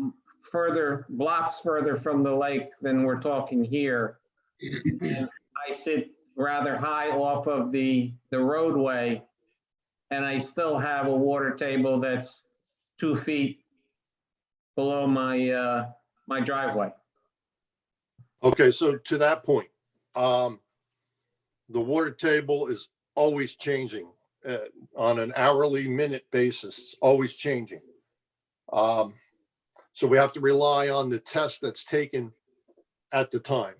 blocks further from the lake than we're talking here. And I sit rather high off of the roadway, and I still have a water table that's 2 feet below my my driveway. Okay, so to that point, the water table is always changing on an hourly minute basis, it's always changing. So we have to rely on the test that's taken at the time.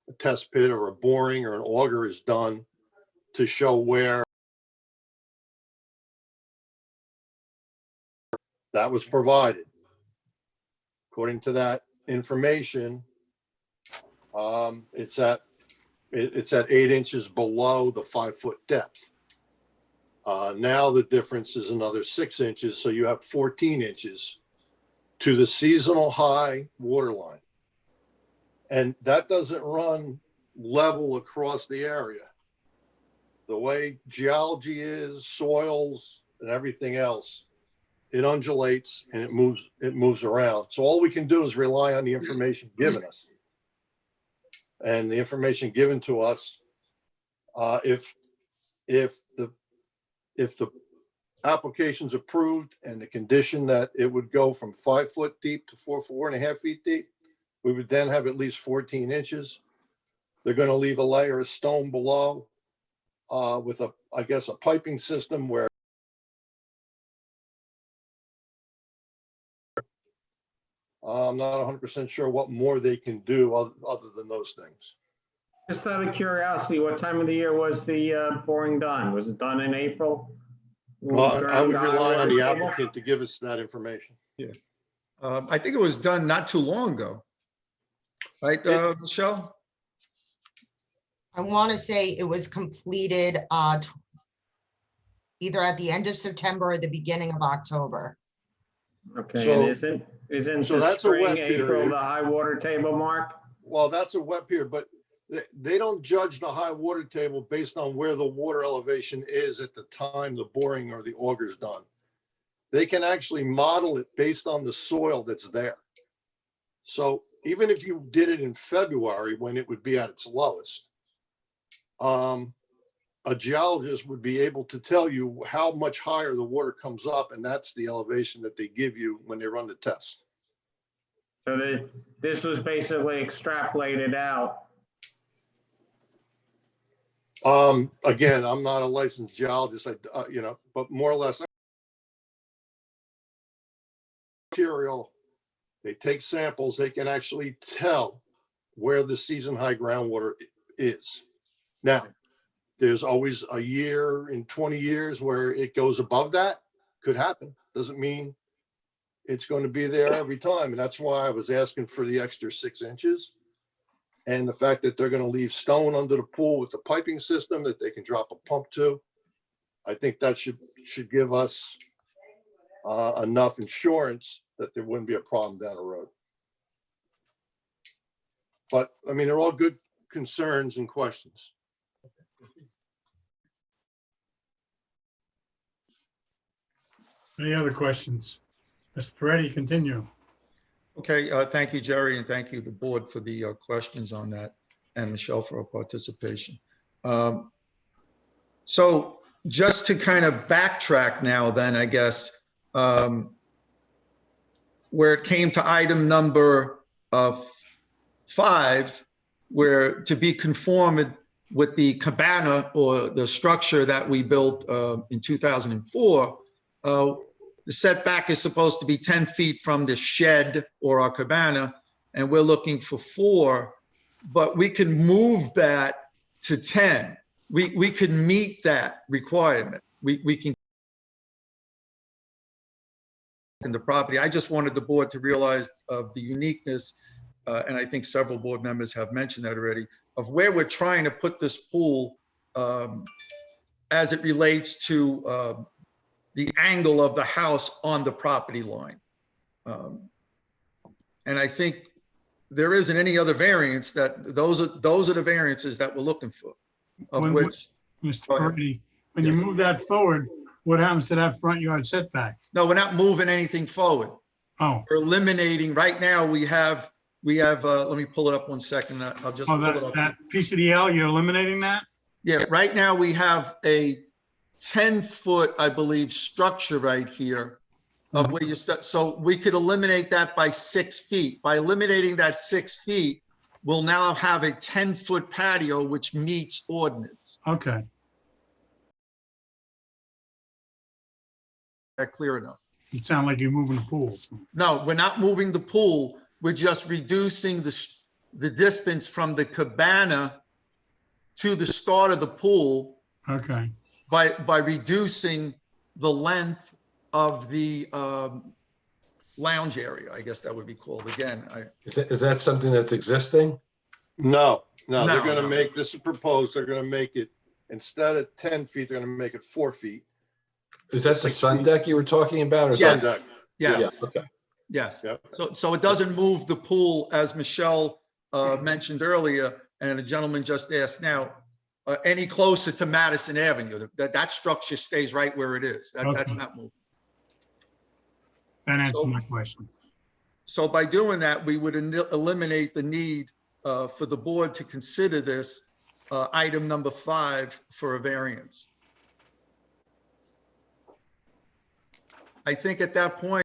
A test pit or a boring or an auger is done to show where that was provided. According to that information, it's at 8 inches below the 5-foot depth. Now the difference is another 6 inches, so you have 14 inches to the seasonal high water line. And that doesn't run level across the area. The way geology is, soils and everything else, it undulates and it moves around. So all we can do is rely on the information given us. And the information given to us, if the application's approved and the condition that it would go from 5 foot deep to 4.5 feet deep, we would then have at least 14 inches. They're going to leave a layer of stone below with I guess a piping system where I'm not 100% sure what more they can do other than those things. Just out of curiosity, what time of the year was the boring done? Was it done in April? Well, I would rely on the applicant to give us that information. Yeah. I think it was done not too long ago. Right, Michelle? I want to say it was completed either at the end of September or the beginning of October. Okay, So- and isn't so the that's a wet spring, April, period. the high water table mark? Well, that's a wet period, but they don't judge the high water table based on where the water elevation is at the time the boring or the auger's done. They can actually model it based on the soil that's there. So even if you did it in February when it would be at its lowest, a geologist would be able to tell you how much higher the water comes up, and that's the elevation that they give you when they run the test. So this was basically extrapolated out. Again, I'm not a licensed geologist, but more or less material, they take samples, they can actually tell where the season high groundwater is. Now, there's always a year in 20 years where it goes above that. Could happen. Doesn't mean it's going to be there every time. And that's why I was asking for the extra 6 inches. And the fact that they're going to leave stone under the pool with the piping system that they can drop a pump to. I think that should give us enough insurance that there wouldn't be a problem down the road. But I mean, they're all good concerns and questions. Any other questions? Mr. Peretti, continue. Okay, thank you, Jerry, and thank you, the board, for the questions on that, and Michelle for her participation. So just to kind of backtrack now then, I guess, where it came to item number 5, where to be conformed with the cabana or the structure that we built in 2004, the setback is supposed to be 10 feet from the shed or our cabana and we're looking for 4, but we can move that to 10. We can meet that requirement. We can in the property. I just wanted the board to realize of the uniqueness, and I think several board members have mentioned that already, of where we're trying to put this pool as it relates to the angle of the house on the property line. And I think there isn't any other variance that those are the variances that we're looking for. Of When- which, Mr. Go ahead. Peretti, when you Yes. move that forward, what happens to that front yard setback? no, we're not moving anything forward. Oh, We're eliminating, right now, we have, let me pull it up one second. I'll just oh, pull it that, up. that piece of the L, you're eliminating that? Yeah, right now we have a 10-foot, I believe, structure right here of where you start. So we could eliminate that by 6 feet. By eliminating that 6 feet, we'll now have a 10-foot patio, which meets ordinance. Okay. That clear enough? You sound like you're moving the pool. No, we're not moving the pool. We're just reducing the distance from the cabana to the start of the pool Okay. by reducing the length of the lounge area, I guess that would be called. Again, Is that something that's existing? No, they're No, gonna no. make, this is proposed, they're gonna make it, instead of 10 feet, they're gonna make it 4 feet. Is that the sun deck you were talking about? Or Yes. something? Yes, Yeah, okay. yes. Yep. So it doesn't move the pool, as Michelle mentioned earlier, and a gentleman just asked now, any closer to Madison Avenue. That structure stays right where it is. That's Okay. not moving. That answers So- my question. So by doing that, we would eliminate the need for the board to consider this item number 5 for a variance. I think at that point,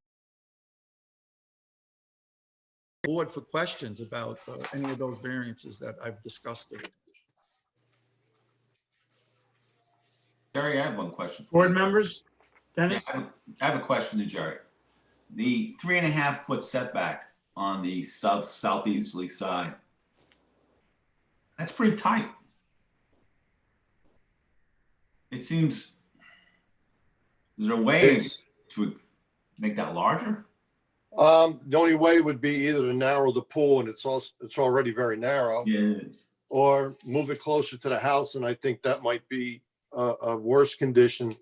board for questions about any of those variances that I've discussed already. Jerry, I have one question. for Board you. members? Yeah, Dennis? I have a question to Jerry. The 3.5-foot setback on the southeasterly side, that's pretty tight. It seems, is there a way to make that larger? The only way would be either to narrow the pool, and it's already very narrow, Yeah, it is. or move it closer to the house, and I think that might be a worse condition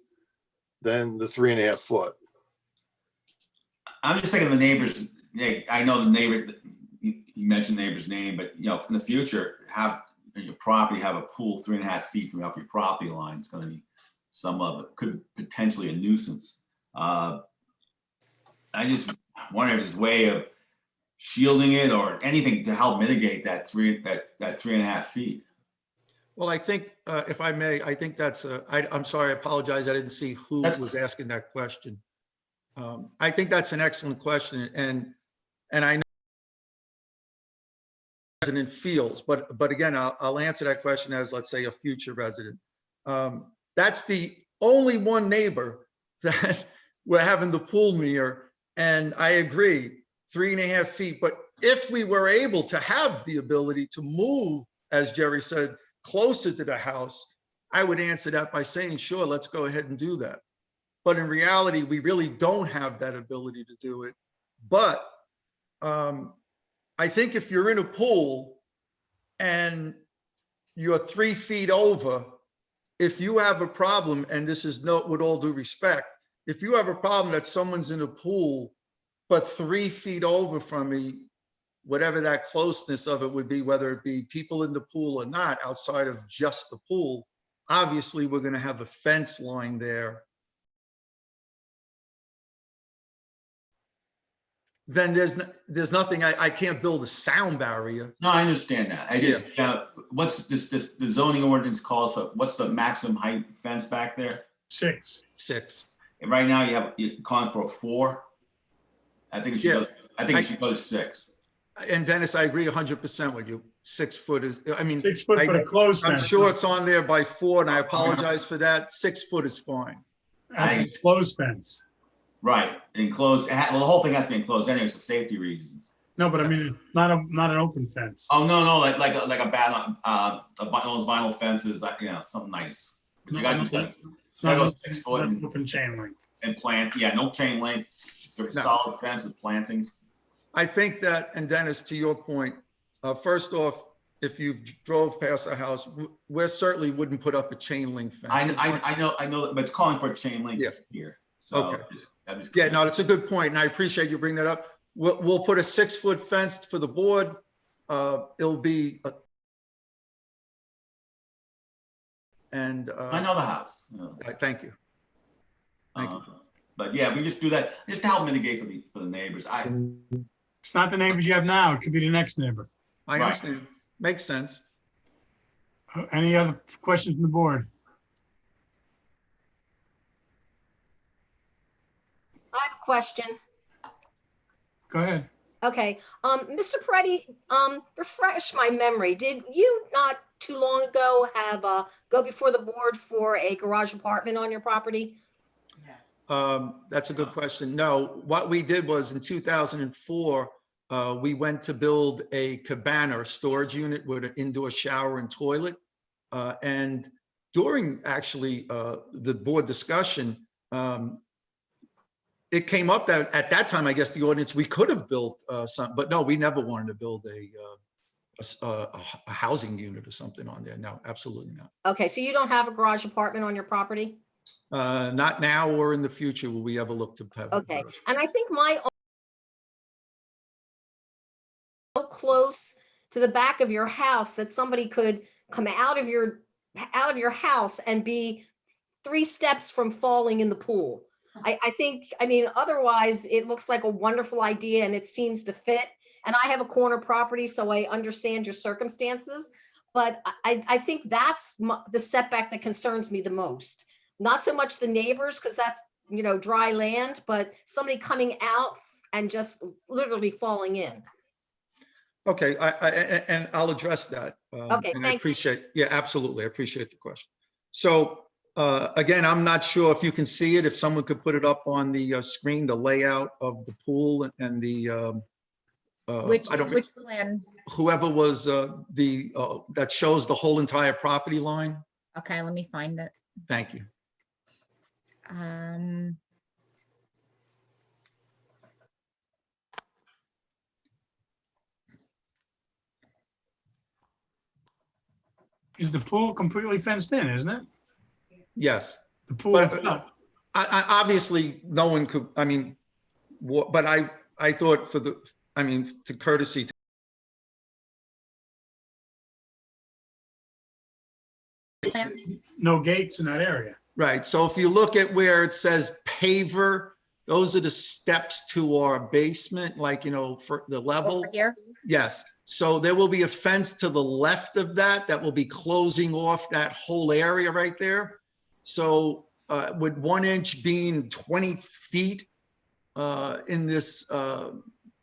than the 3.5 foot. I'm just thinking the neighbors, I know the neighbor, you mentioned the neighbor's name, but in the future, have your property have a pool 3.5 feet from off your property line. It's going to be some of it, could potentially a nuisance. I just wonder if there's a way of shielding it or anything to help mitigate that 3.5 feet. Well, I think, if I may, I think that's, I'm sorry, I apologize. I didn't see who was asking that question. I think that's an excellent question, and I know resident feels, but again, I'll answer that question as, let's say, a future resident. That's the only one neighbor that we're having the pool near, and I agree, 3.5 feet. But if we were able to have the ability to move, as Jerry said, closer to the house, I would answer that by saying, sure, let's go ahead and do that. But in reality, we really don't have that ability to do it. But I think if you're in a pool and you're 3 feet over, if you have a problem, and this is with all due respect, if you have a problem that someone's in a pool, but 3 feet over from me, whatever that closeness of it would be, whether it be people in the pool or not, outside of just the pool, obviously we're going to have a fence line there. Then there's nothing, I can't build a sound barrier. No, I understand that. I just, what's the zoning ordinance calls, what's the maximum height fence back there? 6. 6. And right now you're calling for a 4. I think it should it should go to 6. And Dennis, I agree 100% with you. 6 foot is, I mean, 6 foot for the closed I'm fence. sure it's on there by 4, and I apologize for that. 6 foot is fine. Closed fence. Right, enclosed, well, the whole thing has to be enclosed anyway, for safety reasons. No, but I mean, not an open fence. Oh, no, like a bad, those vinyl fences, something nice. But you gotta do that. You gotta go 6 foot Not open chain link. and plant, no chain link, very No. solid fence with plantings. I think that, and Dennis, to your point, first off, if you drove past our house, we certainly wouldn't put up a chain link fence. I know, but it's calling for a chain link here. So Okay. I'm just Yeah, curious. no, that's a good point, and I appreciate you bringing that up. We'll put a 6-foot fence for the board. It'll be, and. I know the house. Thank you. Thank you. But yeah, we just do that, just to help mitigate for the neighbors. It's not the neighbors you have now. It could be the next neighbor. I understand. Makes sense. Any other questions from the board? I have a question. Go ahead. Okay, Mr. Peretti, refresh my memory. Did you not too long ago have go before the board for a garage apartment on your property? That's a good question. No, what we did was in 2004, we went to build a cabana, a storage unit with an indoor shower and toilet. And during actually the board discussion, it came up that at that time, I guess the ordinance, we could have built some, but no, we never wanted to build a housing unit or something on there. No, absolutely not. Okay, so you don't have a garage apartment on your property? Not now or in the future will we ever look to have. Okay, and I think my so close to the back of your house that somebody could come out of your house and be 3 steps from falling in the pool. I think, otherwise it looks like a wonderful idea and it seems to fit. And I have a corner property, so I understand your circumstances, but I think that's the setback that concerns me the most. Not so much the neighbors, because that's, dry land, but somebody coming out and just literally falling in. Okay, and I'll address that. Okay, and thank I appreciate, yeah, absolutely. I appreciate the question. So again, I'm not sure if you can see it, if someone could put it up on the screen, the layout of the pool and the, Which plan? whoever was that shows the whole entire property line. Okay, let me find it. Thank you. Is the pool completely fenced in, isn't it? Yes. The pool. But I obviously no one could, but I thought to courtesy. No gates in that area. Right. So if you look at where it says paver, those are the steps to our basement, for the level. Over here? Yes. So there will be a fence to the left of that will be closing off that whole area right there. So with 1 inch being 20 feet in this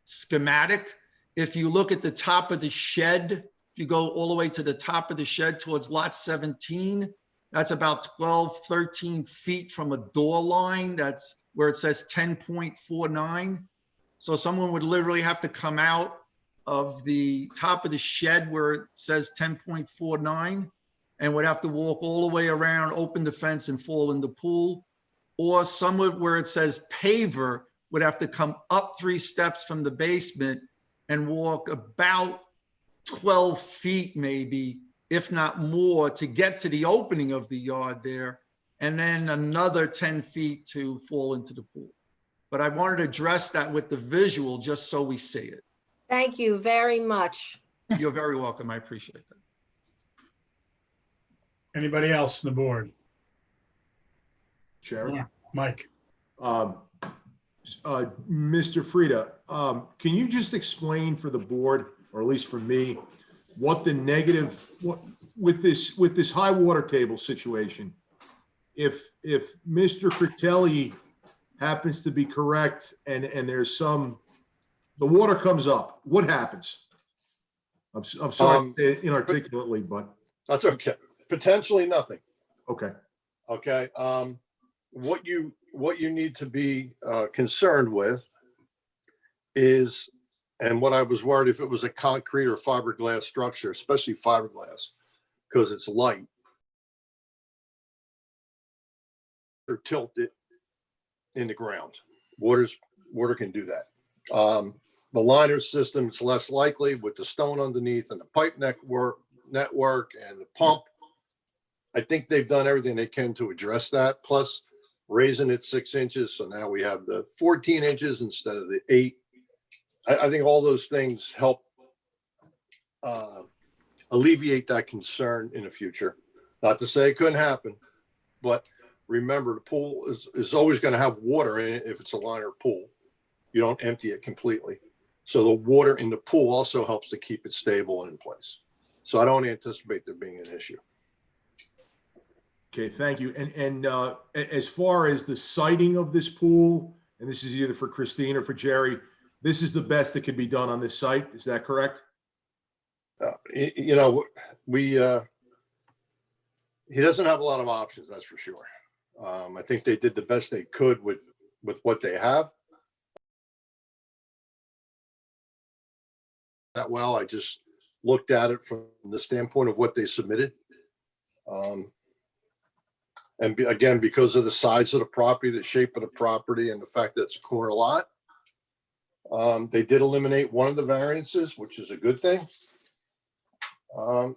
schematic, if you look at the top of the shed, if you go all the way to the top of the shed towards lot 17, that's about 12, 13 feet from a door line. That's where it says 10.49. So someone would literally have to come out of the top of the shed where it says 10.49 and would have to walk all the way around, open the fence and fall in the pool. Or somewhere where it says paver would have to come up 3 steps from the basement and walk about 12 feet maybe, if not more, to get to the opening of the yard there, and then another 10 feet to fall into the pool. But I wanted to address that with the visual just so we see it. Thank you very much. You're very welcome. I appreciate that. Anybody else on the board? Chairman? Yeah. Mike. Mr. Frieda, can you just explain for the board, or at least for me, what the negative, with this high water table situation, if Mr. Critelli happens to be correct and there's the water comes up, what happens? I'm sorry to say it inarticulately, but. That's okay. Potentially nothing. Okay. Okay. What you need to be concerned with is And what I was worried if it was a concrete or fiberglass structure, especially fiberglass, because it's light, or tilt it in the ground. Water can do that. The liner system, it's less likely with the stone underneath and the pipe network and the pump. I think they've done everything they can to address that. Plus raising it 6 inches. So now we have the 14 inches instead of the 8. I think all those things help alleviate that concern in the future. Not to say it couldn't happen, but remember the pool is always going to have water in it if it's a liner pool. You don't empty it completely. So the water in the pool also helps to keep it stable and in place. So I don't anticipate there being an issue. Okay, thank you. And as far as the siting of this pool, and this is either for Christine or for Jerry, this is the best that could be done on this site. Is that correct? You know, he doesn't have a lot of options, that's for sure. I think they did the best they could with what they have. That well, I just looked at it from the standpoint of what they submitted. Again, because of the size of the property, the shape of the property, and the fact that it's a corner lot, they did eliminate one of the variances, which is a good thing. I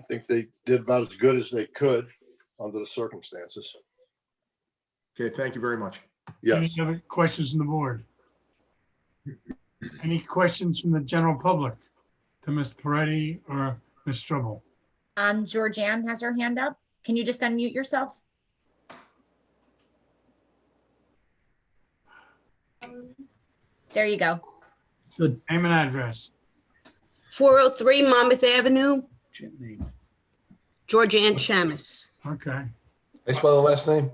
think they did about as good as they could under the circumstances. Okay, thank you very much. Yes. Any other questions from the board? Any questions from the general public to Mr. Peretti or Ms. Strubble? Georgianne has her hand up. Can you just unmute yourself? There you go. Good. Name and address. 403 Monmouth Avenue, Georgianne Chamis. Okay. Can I spell the last name?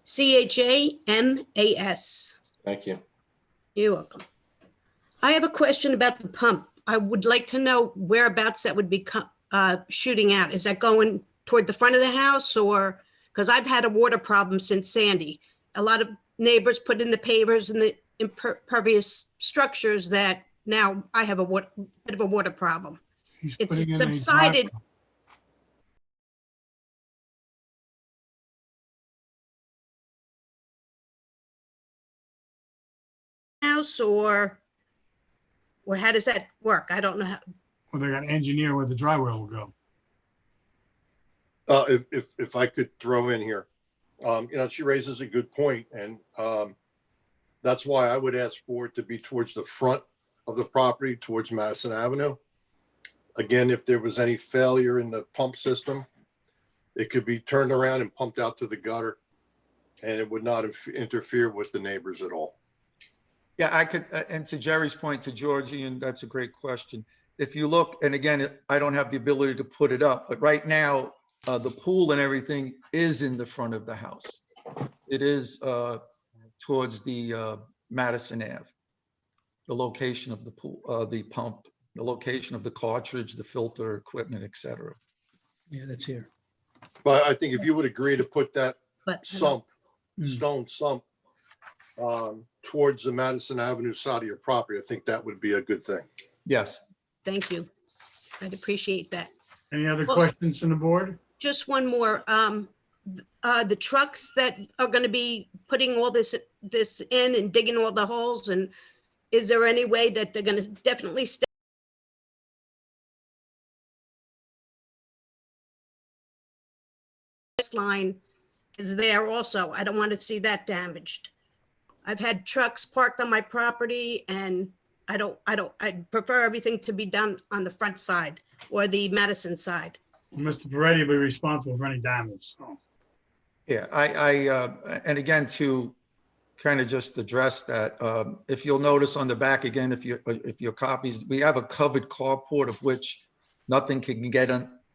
Chamas. Thank you. You're welcome. I have a question about the pump. I would like to know whereabouts that would be shooting out. Is that going toward the front of the house, or, because I've had a water problem since Sandy. A lot of neighbors put in the pavers and the impervious structures that now I have a bit of a water problem. It's subsided. House or how does that work? I don't know how. Well, they got an engineer where the dry well will go. If I could throw in here, you know, she raises a good point, and that's why I would ask for it to be towards the front of the property, towards Madison Avenue. Again, if there was any failure in the pump system, it could be turned around and pumped out to the gutter, and it would not interfere with the neighbors at all. Yeah, I could, and to Jerry's point, to Georgie, and that's a great question. If you look, and again, I don't have the ability to put it up, but right now, the pool and everything is in the front of the house. It is towards the Madison Ave, the location of the pool, the pump, the location of the cartridge, the filter equipment, et cetera. Yeah, that's here. But I think if you would agree to put that sump, Mm. stone sump, towards the Madison Avenue side of your property, I think that would be a good thing. Yes. Thank you. I'd appreciate that. Any other Well, questions from the board? Just one more. The trucks that are going to be putting all this in and digging all the holes, and is there any way that they're going to definitely stay? This line is there also. I don't want to see that damaged. I've had trucks parked on my property, and I prefer everything to be done on the front side or the Madison side. Mr. Peretti will be responsible for any damage. So. Yeah, and again, to kind of just address that, if you'll notice on the back again, if your copies, we have a covered carport of which nothing can get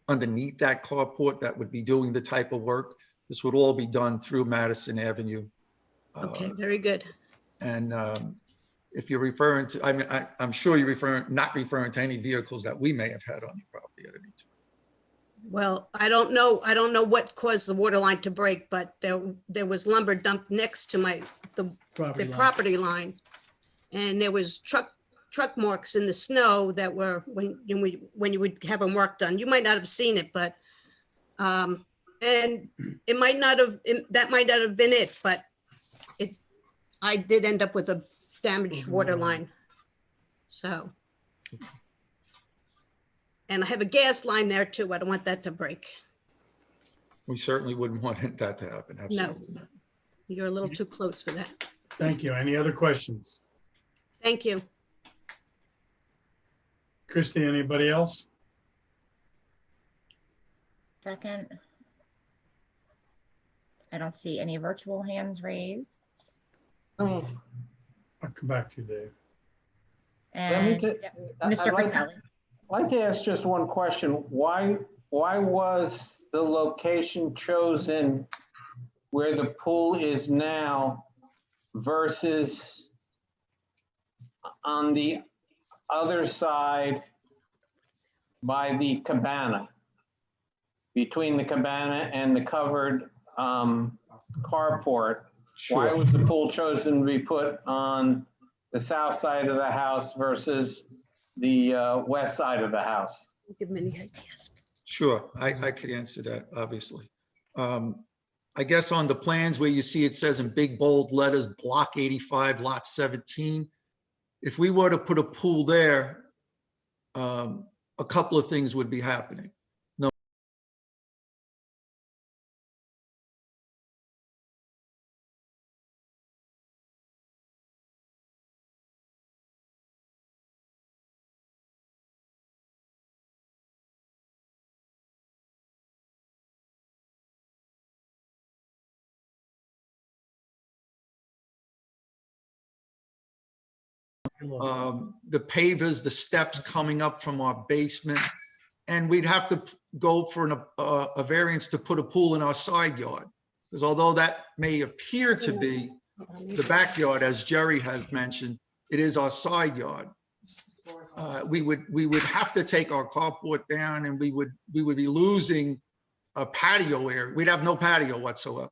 underneath that carport that would be doing the type of work. This would all be done through Madison Avenue. Okay, very good. And if you're referring to, I mean, I'm sure you're not referring to any vehicles that we may have had on your property at any time. Well, I don't know what caused the water line to break, but there was lumber dumped next to the property line. And there was truck marks in the snow that were when you would have them work done. You might not have seen it, but and it might not have, that might not have been it, but I did end up with a damaged water line. So. And I have a gas line there too. I don't want that to break. We certainly wouldn't want that to happen. No, Absolutely. you're a little too close for that. Thank you. Any other questions? Thank you. Christie, anybody else? Second. I don't see any virtual hands raised. I'll come back to you, Dave. And Mr. Capelli. I'd like to ask just one question. Why was the location chosen where the pool is now versus on the other side by the cabana, between the cabana and the covered carport? Sure. Why was the pool chosen to be put on the south side of the house versus the west side of the house? Give me any ideas. Sure, I could answer that, obviously. I guess on the plans where you see it says in big bold letters, block 85, lot 17. If we were to put a pool there, a couple of things would be happening. The pavers, the steps coming up from our basement, and we'd have to go for a variance to put a pool in our side yard. Because although that may appear to be the backyard, as Jerry has mentioned, it is our side yard. We would have to take our carport down, and we would be losing a patio area. We'd have no patio whatsoever.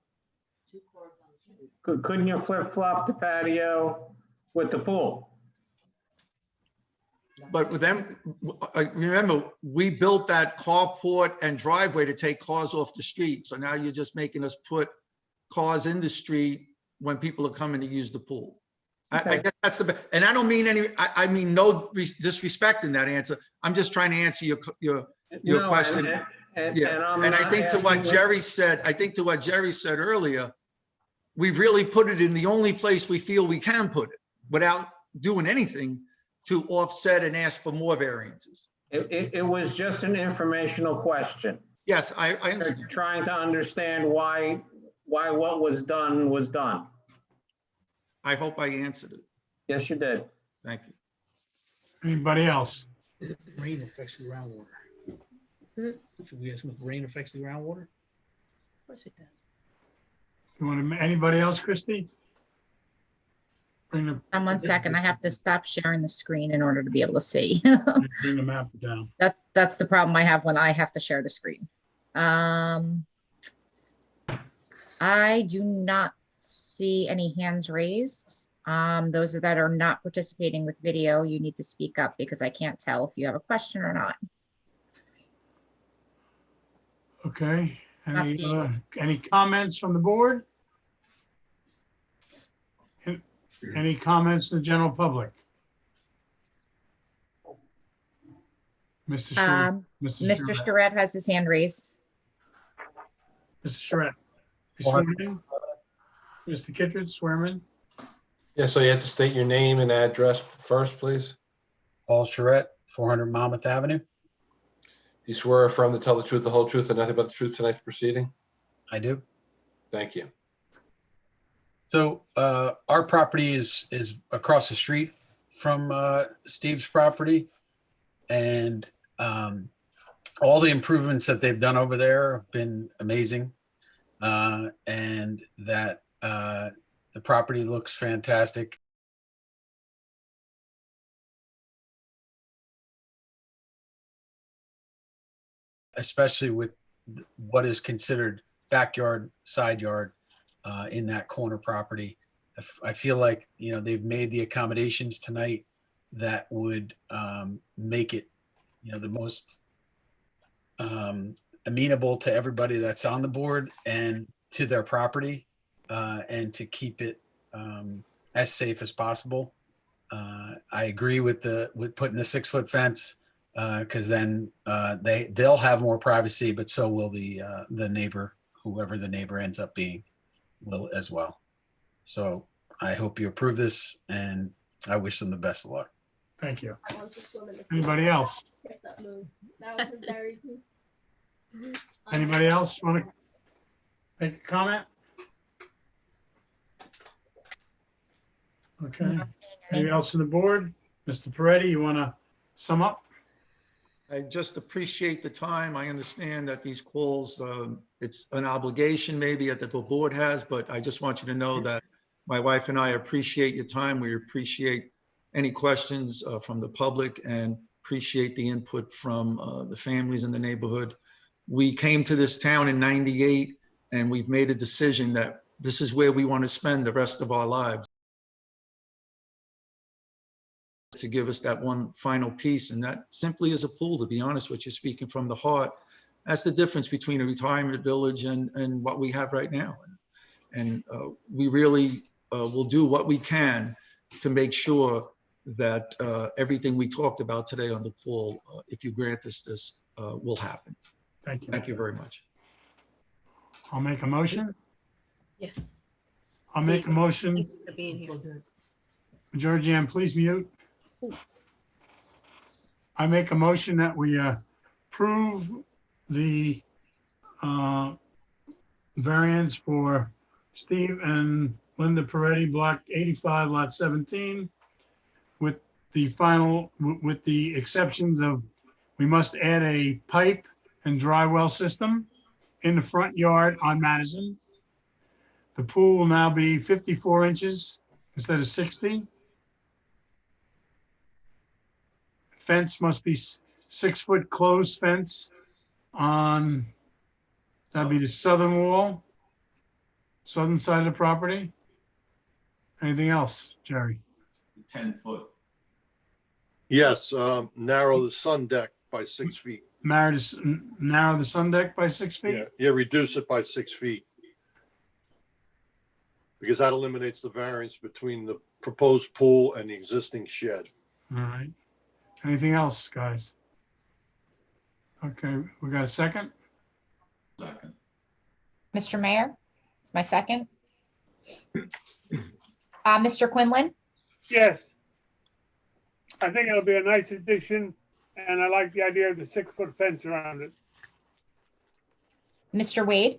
Couldn't you flip-flop the patio with the pool? But with them, remember, we built that carport and driveway to take cars off the street. So now you're just making us put cars in the street when people are coming to use the pool. I guess that's and I don't mean I mean no disrespect in that answer. I'm just trying to answer your question. And I think to what Jerry said earlier, we've really put it in the only place we feel we can put it without doing anything to offset and ask for more variances. It was just an informational question. Yes, I understand. Trying to understand why what was done was done. I hope I answered it. Yes, you did. Thank you. Anybody else? Rain affects the groundwater. Should we assume if rain affects the groundwater? Of course it does. You want anybody else, Christie? One second, I have to stop sharing the screen in order to be able to see. Bring the map down. That's the problem I have when I have to share the screen. I do not see any hands raised. Those that are not participating with video, you need to speak up because I can't tell if you have a question or not. Okay. Any comments from the board? Any comments from the general public? Mr. Charette has his hand raised. Mr. Charette, you swearing in? Mr. Kittredge, swear in? Yeah, so you have to state your name and address first, please. Paul Charette, 400 Monmouth Avenue. Do you swear or affirm to tell the truth, the whole truth, and nothing but the truth tonight's proceeding? I do. Thank you. So our property is across the street from Steve's property, and all the improvements that they've done over there have been amazing, and that the property looks fantastic. Especially with what is considered backyard, side yard in that corner property. I feel like, they've made the accommodations tonight that would make it, the most amenable to everybody that's on the board and to their property, and to keep it as safe as possible. I agree with putting the 6-foot fence, because then they'll have more privacy, but so will the neighbor, whoever the neighbor ends up being, will as well. So I hope you approve this, and I wish them the best of luck. Thank you. Anybody else? Anybody else want to make a comment? Okay. Anybody else on the board? Mr. Peretti, you want to sum up? I just appreciate the time. I understand that these calls, it's an obligation maybe that the board has, but I just want you to know that my wife and I appreciate your time. We appreciate any questions from the public and appreciate the input from the families in the neighborhood. We came to this town in '98 and we've made a decision that this is where we want to spend the rest of our lives. To give us that one final piece, and that simply is a pool, to be honest with you, speaking from the heart. That's the difference between a retirement village and what we have right now. And we really will do what we can to make sure that everything we talked about today on the pool, if you grant us this, will happen. Thank you. Thank you very much. I'll make a motion. Yeah. I'll make a motion. For being here. Georgianne, please mute. I make a motion that we approve the variance for Steve and Linda Peretti, block 85, lot 17, with the exceptions of we must add a pipe and dry well system in the front yard on Madison. The pool will now be 54 inches instead of 60. Fence must be 6-foot closed fence on, that'd be the southern wall, southern side of the property. Anything else, Jerry? 10 foot. Yes, narrow the sun deck by 6 feet. Narrow the sun deck by 6 feet? Yeah, reduce it by 6 feet. Because that eliminates the variance between the proposed pool and the existing shed. All right. Anything else, guys? Okay, we got a second? Second. Mr. Mayor, it's my second. Mr. Quinlan, Yes. I think it'll be a nice addition, and I like the idea of the 6-foot fence around it. Mr. Wade,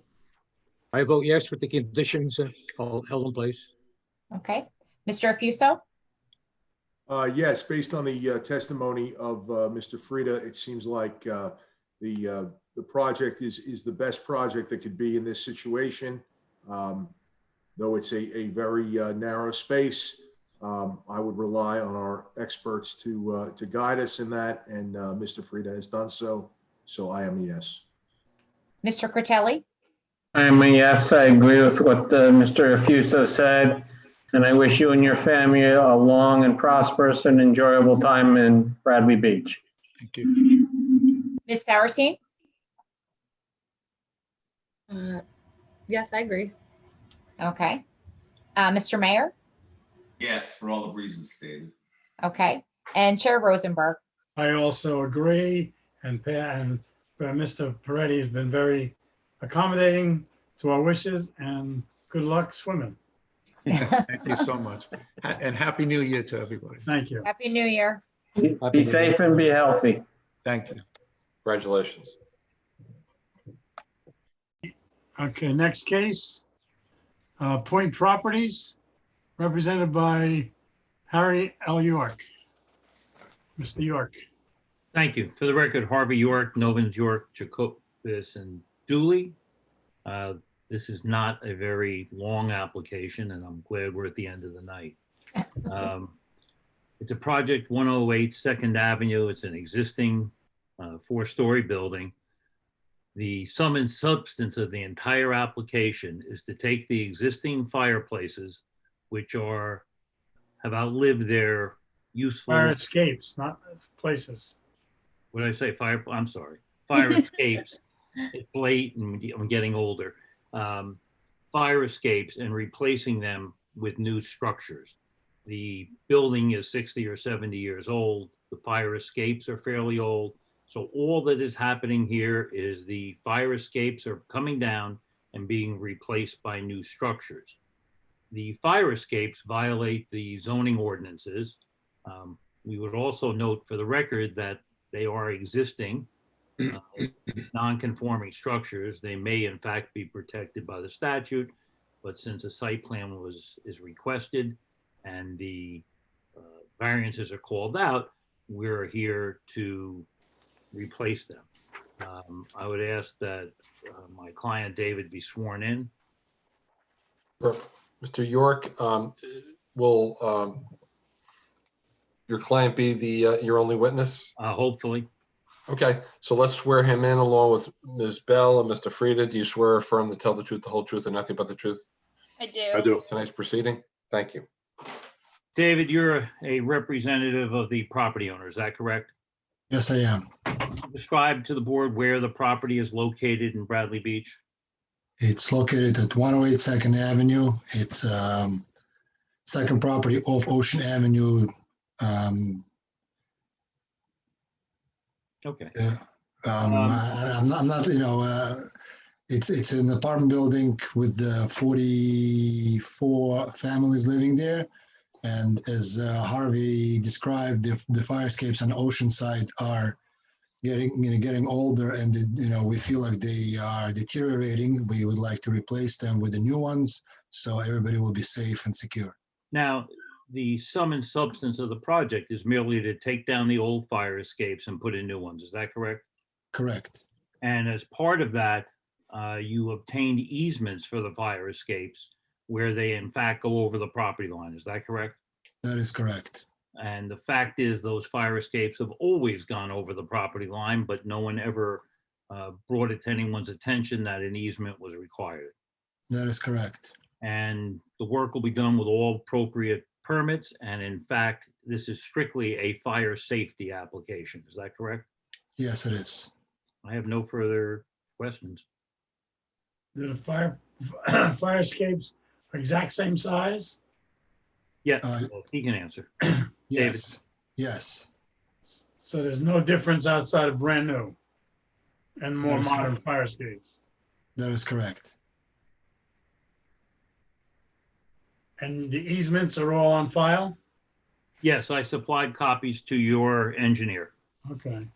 I vote yes with the conditions held in place. okay. Mr. Afuso, Yes, based on the testimony of Mr. Frieda, it seems like the project is the best project that could be in this situation. Though it's a very narrow space, I would rely on our experts to guide us in that, and Mr. Frieda has done so. So I am a yes. Mr. Critelli, I am a yes. I agree with what Mr. Afuso said. And I wish you and your family a long and prosperous and enjoyable time in Bradley Beach. Thank you. Ms. Saracine, Yes, I agree. okay. Mr. Mayor, Yes, for all the reasons stated. okay. And Chair Rosenberg, I also agree, and Mr. Peretti has been very accommodating to our wishes, and good luck swimming. Thank you so much. And Happy New Year to everybody. Thank you. Happy New Year. Be safe and be healthy. Thank you. Congratulations. Okay, next case. Point Properties, represented by Harry L. York. Mr. York. Thank you. For the record, Harvey York, Novins York, Jacobus, and Dooley. This is not a very long application, and I'm glad we're at the end of the night. It's a project 108 2nd Avenue. It's an existing 4-story building. The sum and substance of the entire application is to take the existing fireplaces, which have outlived their useful. Fire escapes, not places. What did I say? I'm sorry. Fire escapes. It's late and I'm getting older. Fire escapes and replacing them with new structures. The building is 60 or 70 years old. The fire escapes are fairly old. So all that is happening here is the fire escapes are coming down and being replaced by new structures. The fire escapes violate the zoning ordinances. We would also note for the record that they are existing non-conforming structures. They may in fact be protected by the statute, but since a site plan is requested and the variances are called out, we're here to replace them. I would ask that my client David be sworn in. Mr. York, will your client be your only witness? Hopefully. Okay, so let's swear him in along with Ms. Bell and Mr. Frieda. Do you swear or affirm to tell the truth, the whole truth, and nothing but the truth? I do. I do. Tonight's proceeding. Thank you. David, you're a representative of the property owner, is that correct? Yes, I am. Describe to the board where the property is located in Bradley Beach. It's located at 108 Second Avenue. It's second property off Ocean Avenue. Okay. I'm not, it's an apartment building with 44 families living there. And as Harvey described, the fire escapes on Ocean side are getting older, and we feel like they are deteriorating. We would like to replace them with the new ones, so everybody will be safe and secure. Now, the sum and substance of the project is merely to take down the old fire escapes and put in new ones. Is that correct? Correct. And as part of that, you obtained easements for the fire escapes where they in fact go over the property line. Is that correct? That is correct. And the fact is those fire escapes have always gone over the property line, but no one ever brought it to anyone's attention that an easement was required. That is correct. And the work will be done with all appropriate permits. And in fact, this is strictly a fire safety application. Is that correct? Yes, it is. I have no further questions. The fire escapes are exact same size? Yeah, well, he can answer. Yes. Yes. So there's no difference outside of brand new and more modern fire escapes? That is correct. And the easements are all on file? Yes, I supplied copies to your engineer. Okay.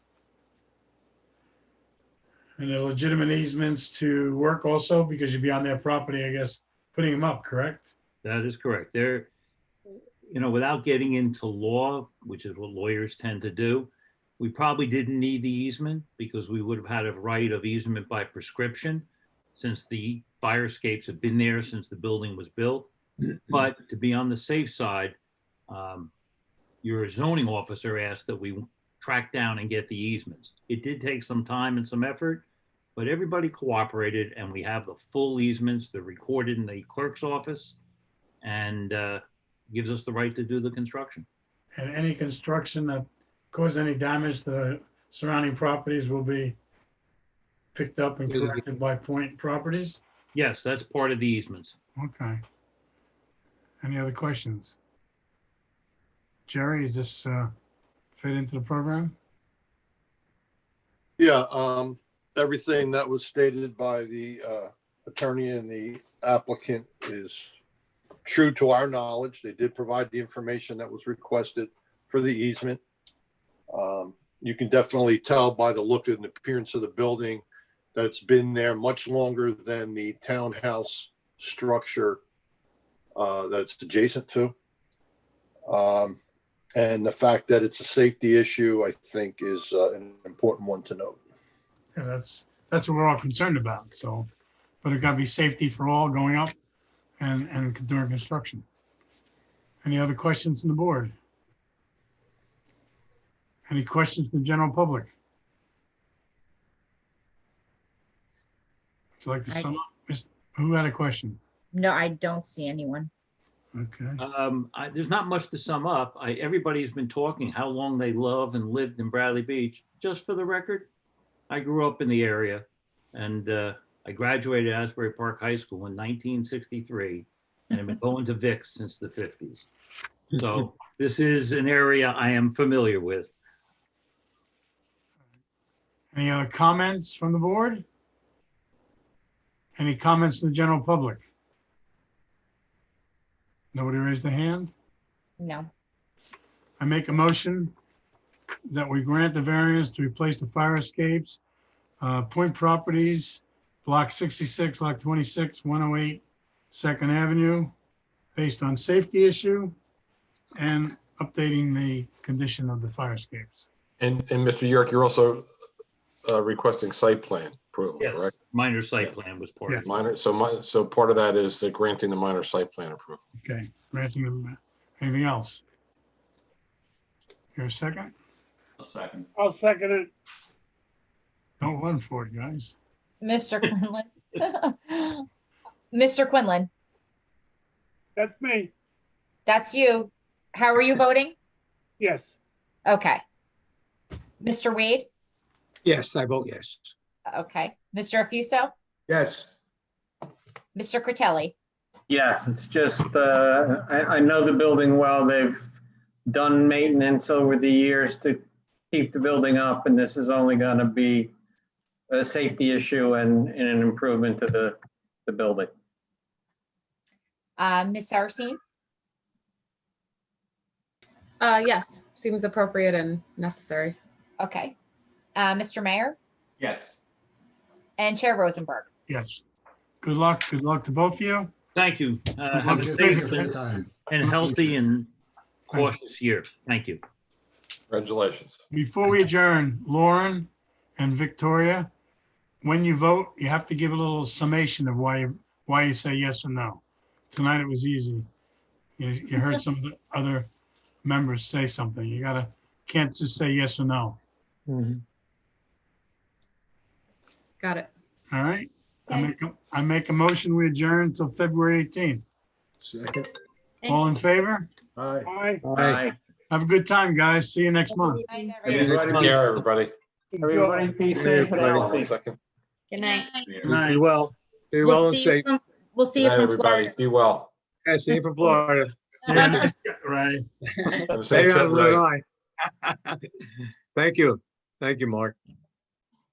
And they're legitimate easements to work also, because you'd be on their property, I guess, putting them up, correct? That is correct. They're, without getting into law, which is what lawyers tend to do, we probably didn't need the easement because we would have had a right of easement by prescription since the fire escapes have been there since the building was built. But to be on the safe side, your zoning officer asked that we track down and get the easements. It did take some time and some effort, but everybody cooperated and we have the full easements. They're recorded in the clerk's office and gives us the right to do the construction. And any construction that causes any damage to the surrounding properties will be picked up and corrected by Point Properties? Yes, that's part of the easements. Okay. Any other questions? Jerry, does this fit into the program? Yeah, everything that was stated by the attorney and the applicant is true to our knowledge. They did provide the information that was requested for the easement. You can definitely tell by the look and appearance of the building that it's been there much longer than the townhouse structure that it's adjacent to. And the fact that it's a safety issue, I think, is an important one to note. Yeah, that's what we're all concerned about. So, but it got to be safety for all going up and during construction. Any other questions from the board? Any questions from the general public? Would you like to sum up? Who had a question? No, I don't see anyone. Okay. There's not much to sum up. Everybody's been talking how long they love and lived in Bradley Beach. Just for the record, I grew up in the area, and I graduated Asbury Park High School in 1963, and I've been going to Vic's since the 50s. So this is an area I am familiar with. Any other comments from the board? Any comments from the general public? Nobody raised their hand? No. I make a motion that we grant the variance to replace the fire escapes, Point Properties, Block 66, Lot 26, 108 Second Avenue, based on safety issue and updating the condition of the fire escapes. And Mr. York, you're also requesting site plan approval, Yes, correct? minor site plan was part of it. Minor, so part of that is the granting the minor site plan approval. Okay, granting them. Anything else? Here a second? Second. I'll second it. Don't run for it, guys. Mr. Quinlan. Mr. Quinlan, That's me. that's you. How are you voting? Yes. Okay. Mr. Wade? Yes, I vote yes. Okay. Mr. Afuso? Yes. Mr. Critelli? Yes, it's just, I know the building well. They've done maintenance over the years to keep the building up, and this is only going to be a safety issue and an improvement to the building. Ms. Saracine? Yes, seems appropriate and necessary. Okay. Mr. Mayor? Yes. And Chair Rosenberg? Yes. Good luck to both of you. Thank you. Have a Thank you safe for your and healthy and cautious year. Thank you. Congratulations. Before we adjourn, Lauren and Victoria, when you vote, you have to give a little summation of why you say yes or no. Tonight it was easy. You heard some of the other members say something. You can't just say yes or no. Got it. All right? I make a motion, we adjourn until February 18th. Second. All in favor? Aye. Aye. Aye. Have a good time, guys. See you next month. Take care, everybody. Everybody be safe and One healthy. second. Good night. Good night. Be well. Be well We'll and see safe. we'll see you Good night, from everybody. Florida. Be well. Yeah, see you from Florida. Yeah, right. Have a Stay safe out trip, of the Ray. line. Thank you. Thank you, Mark.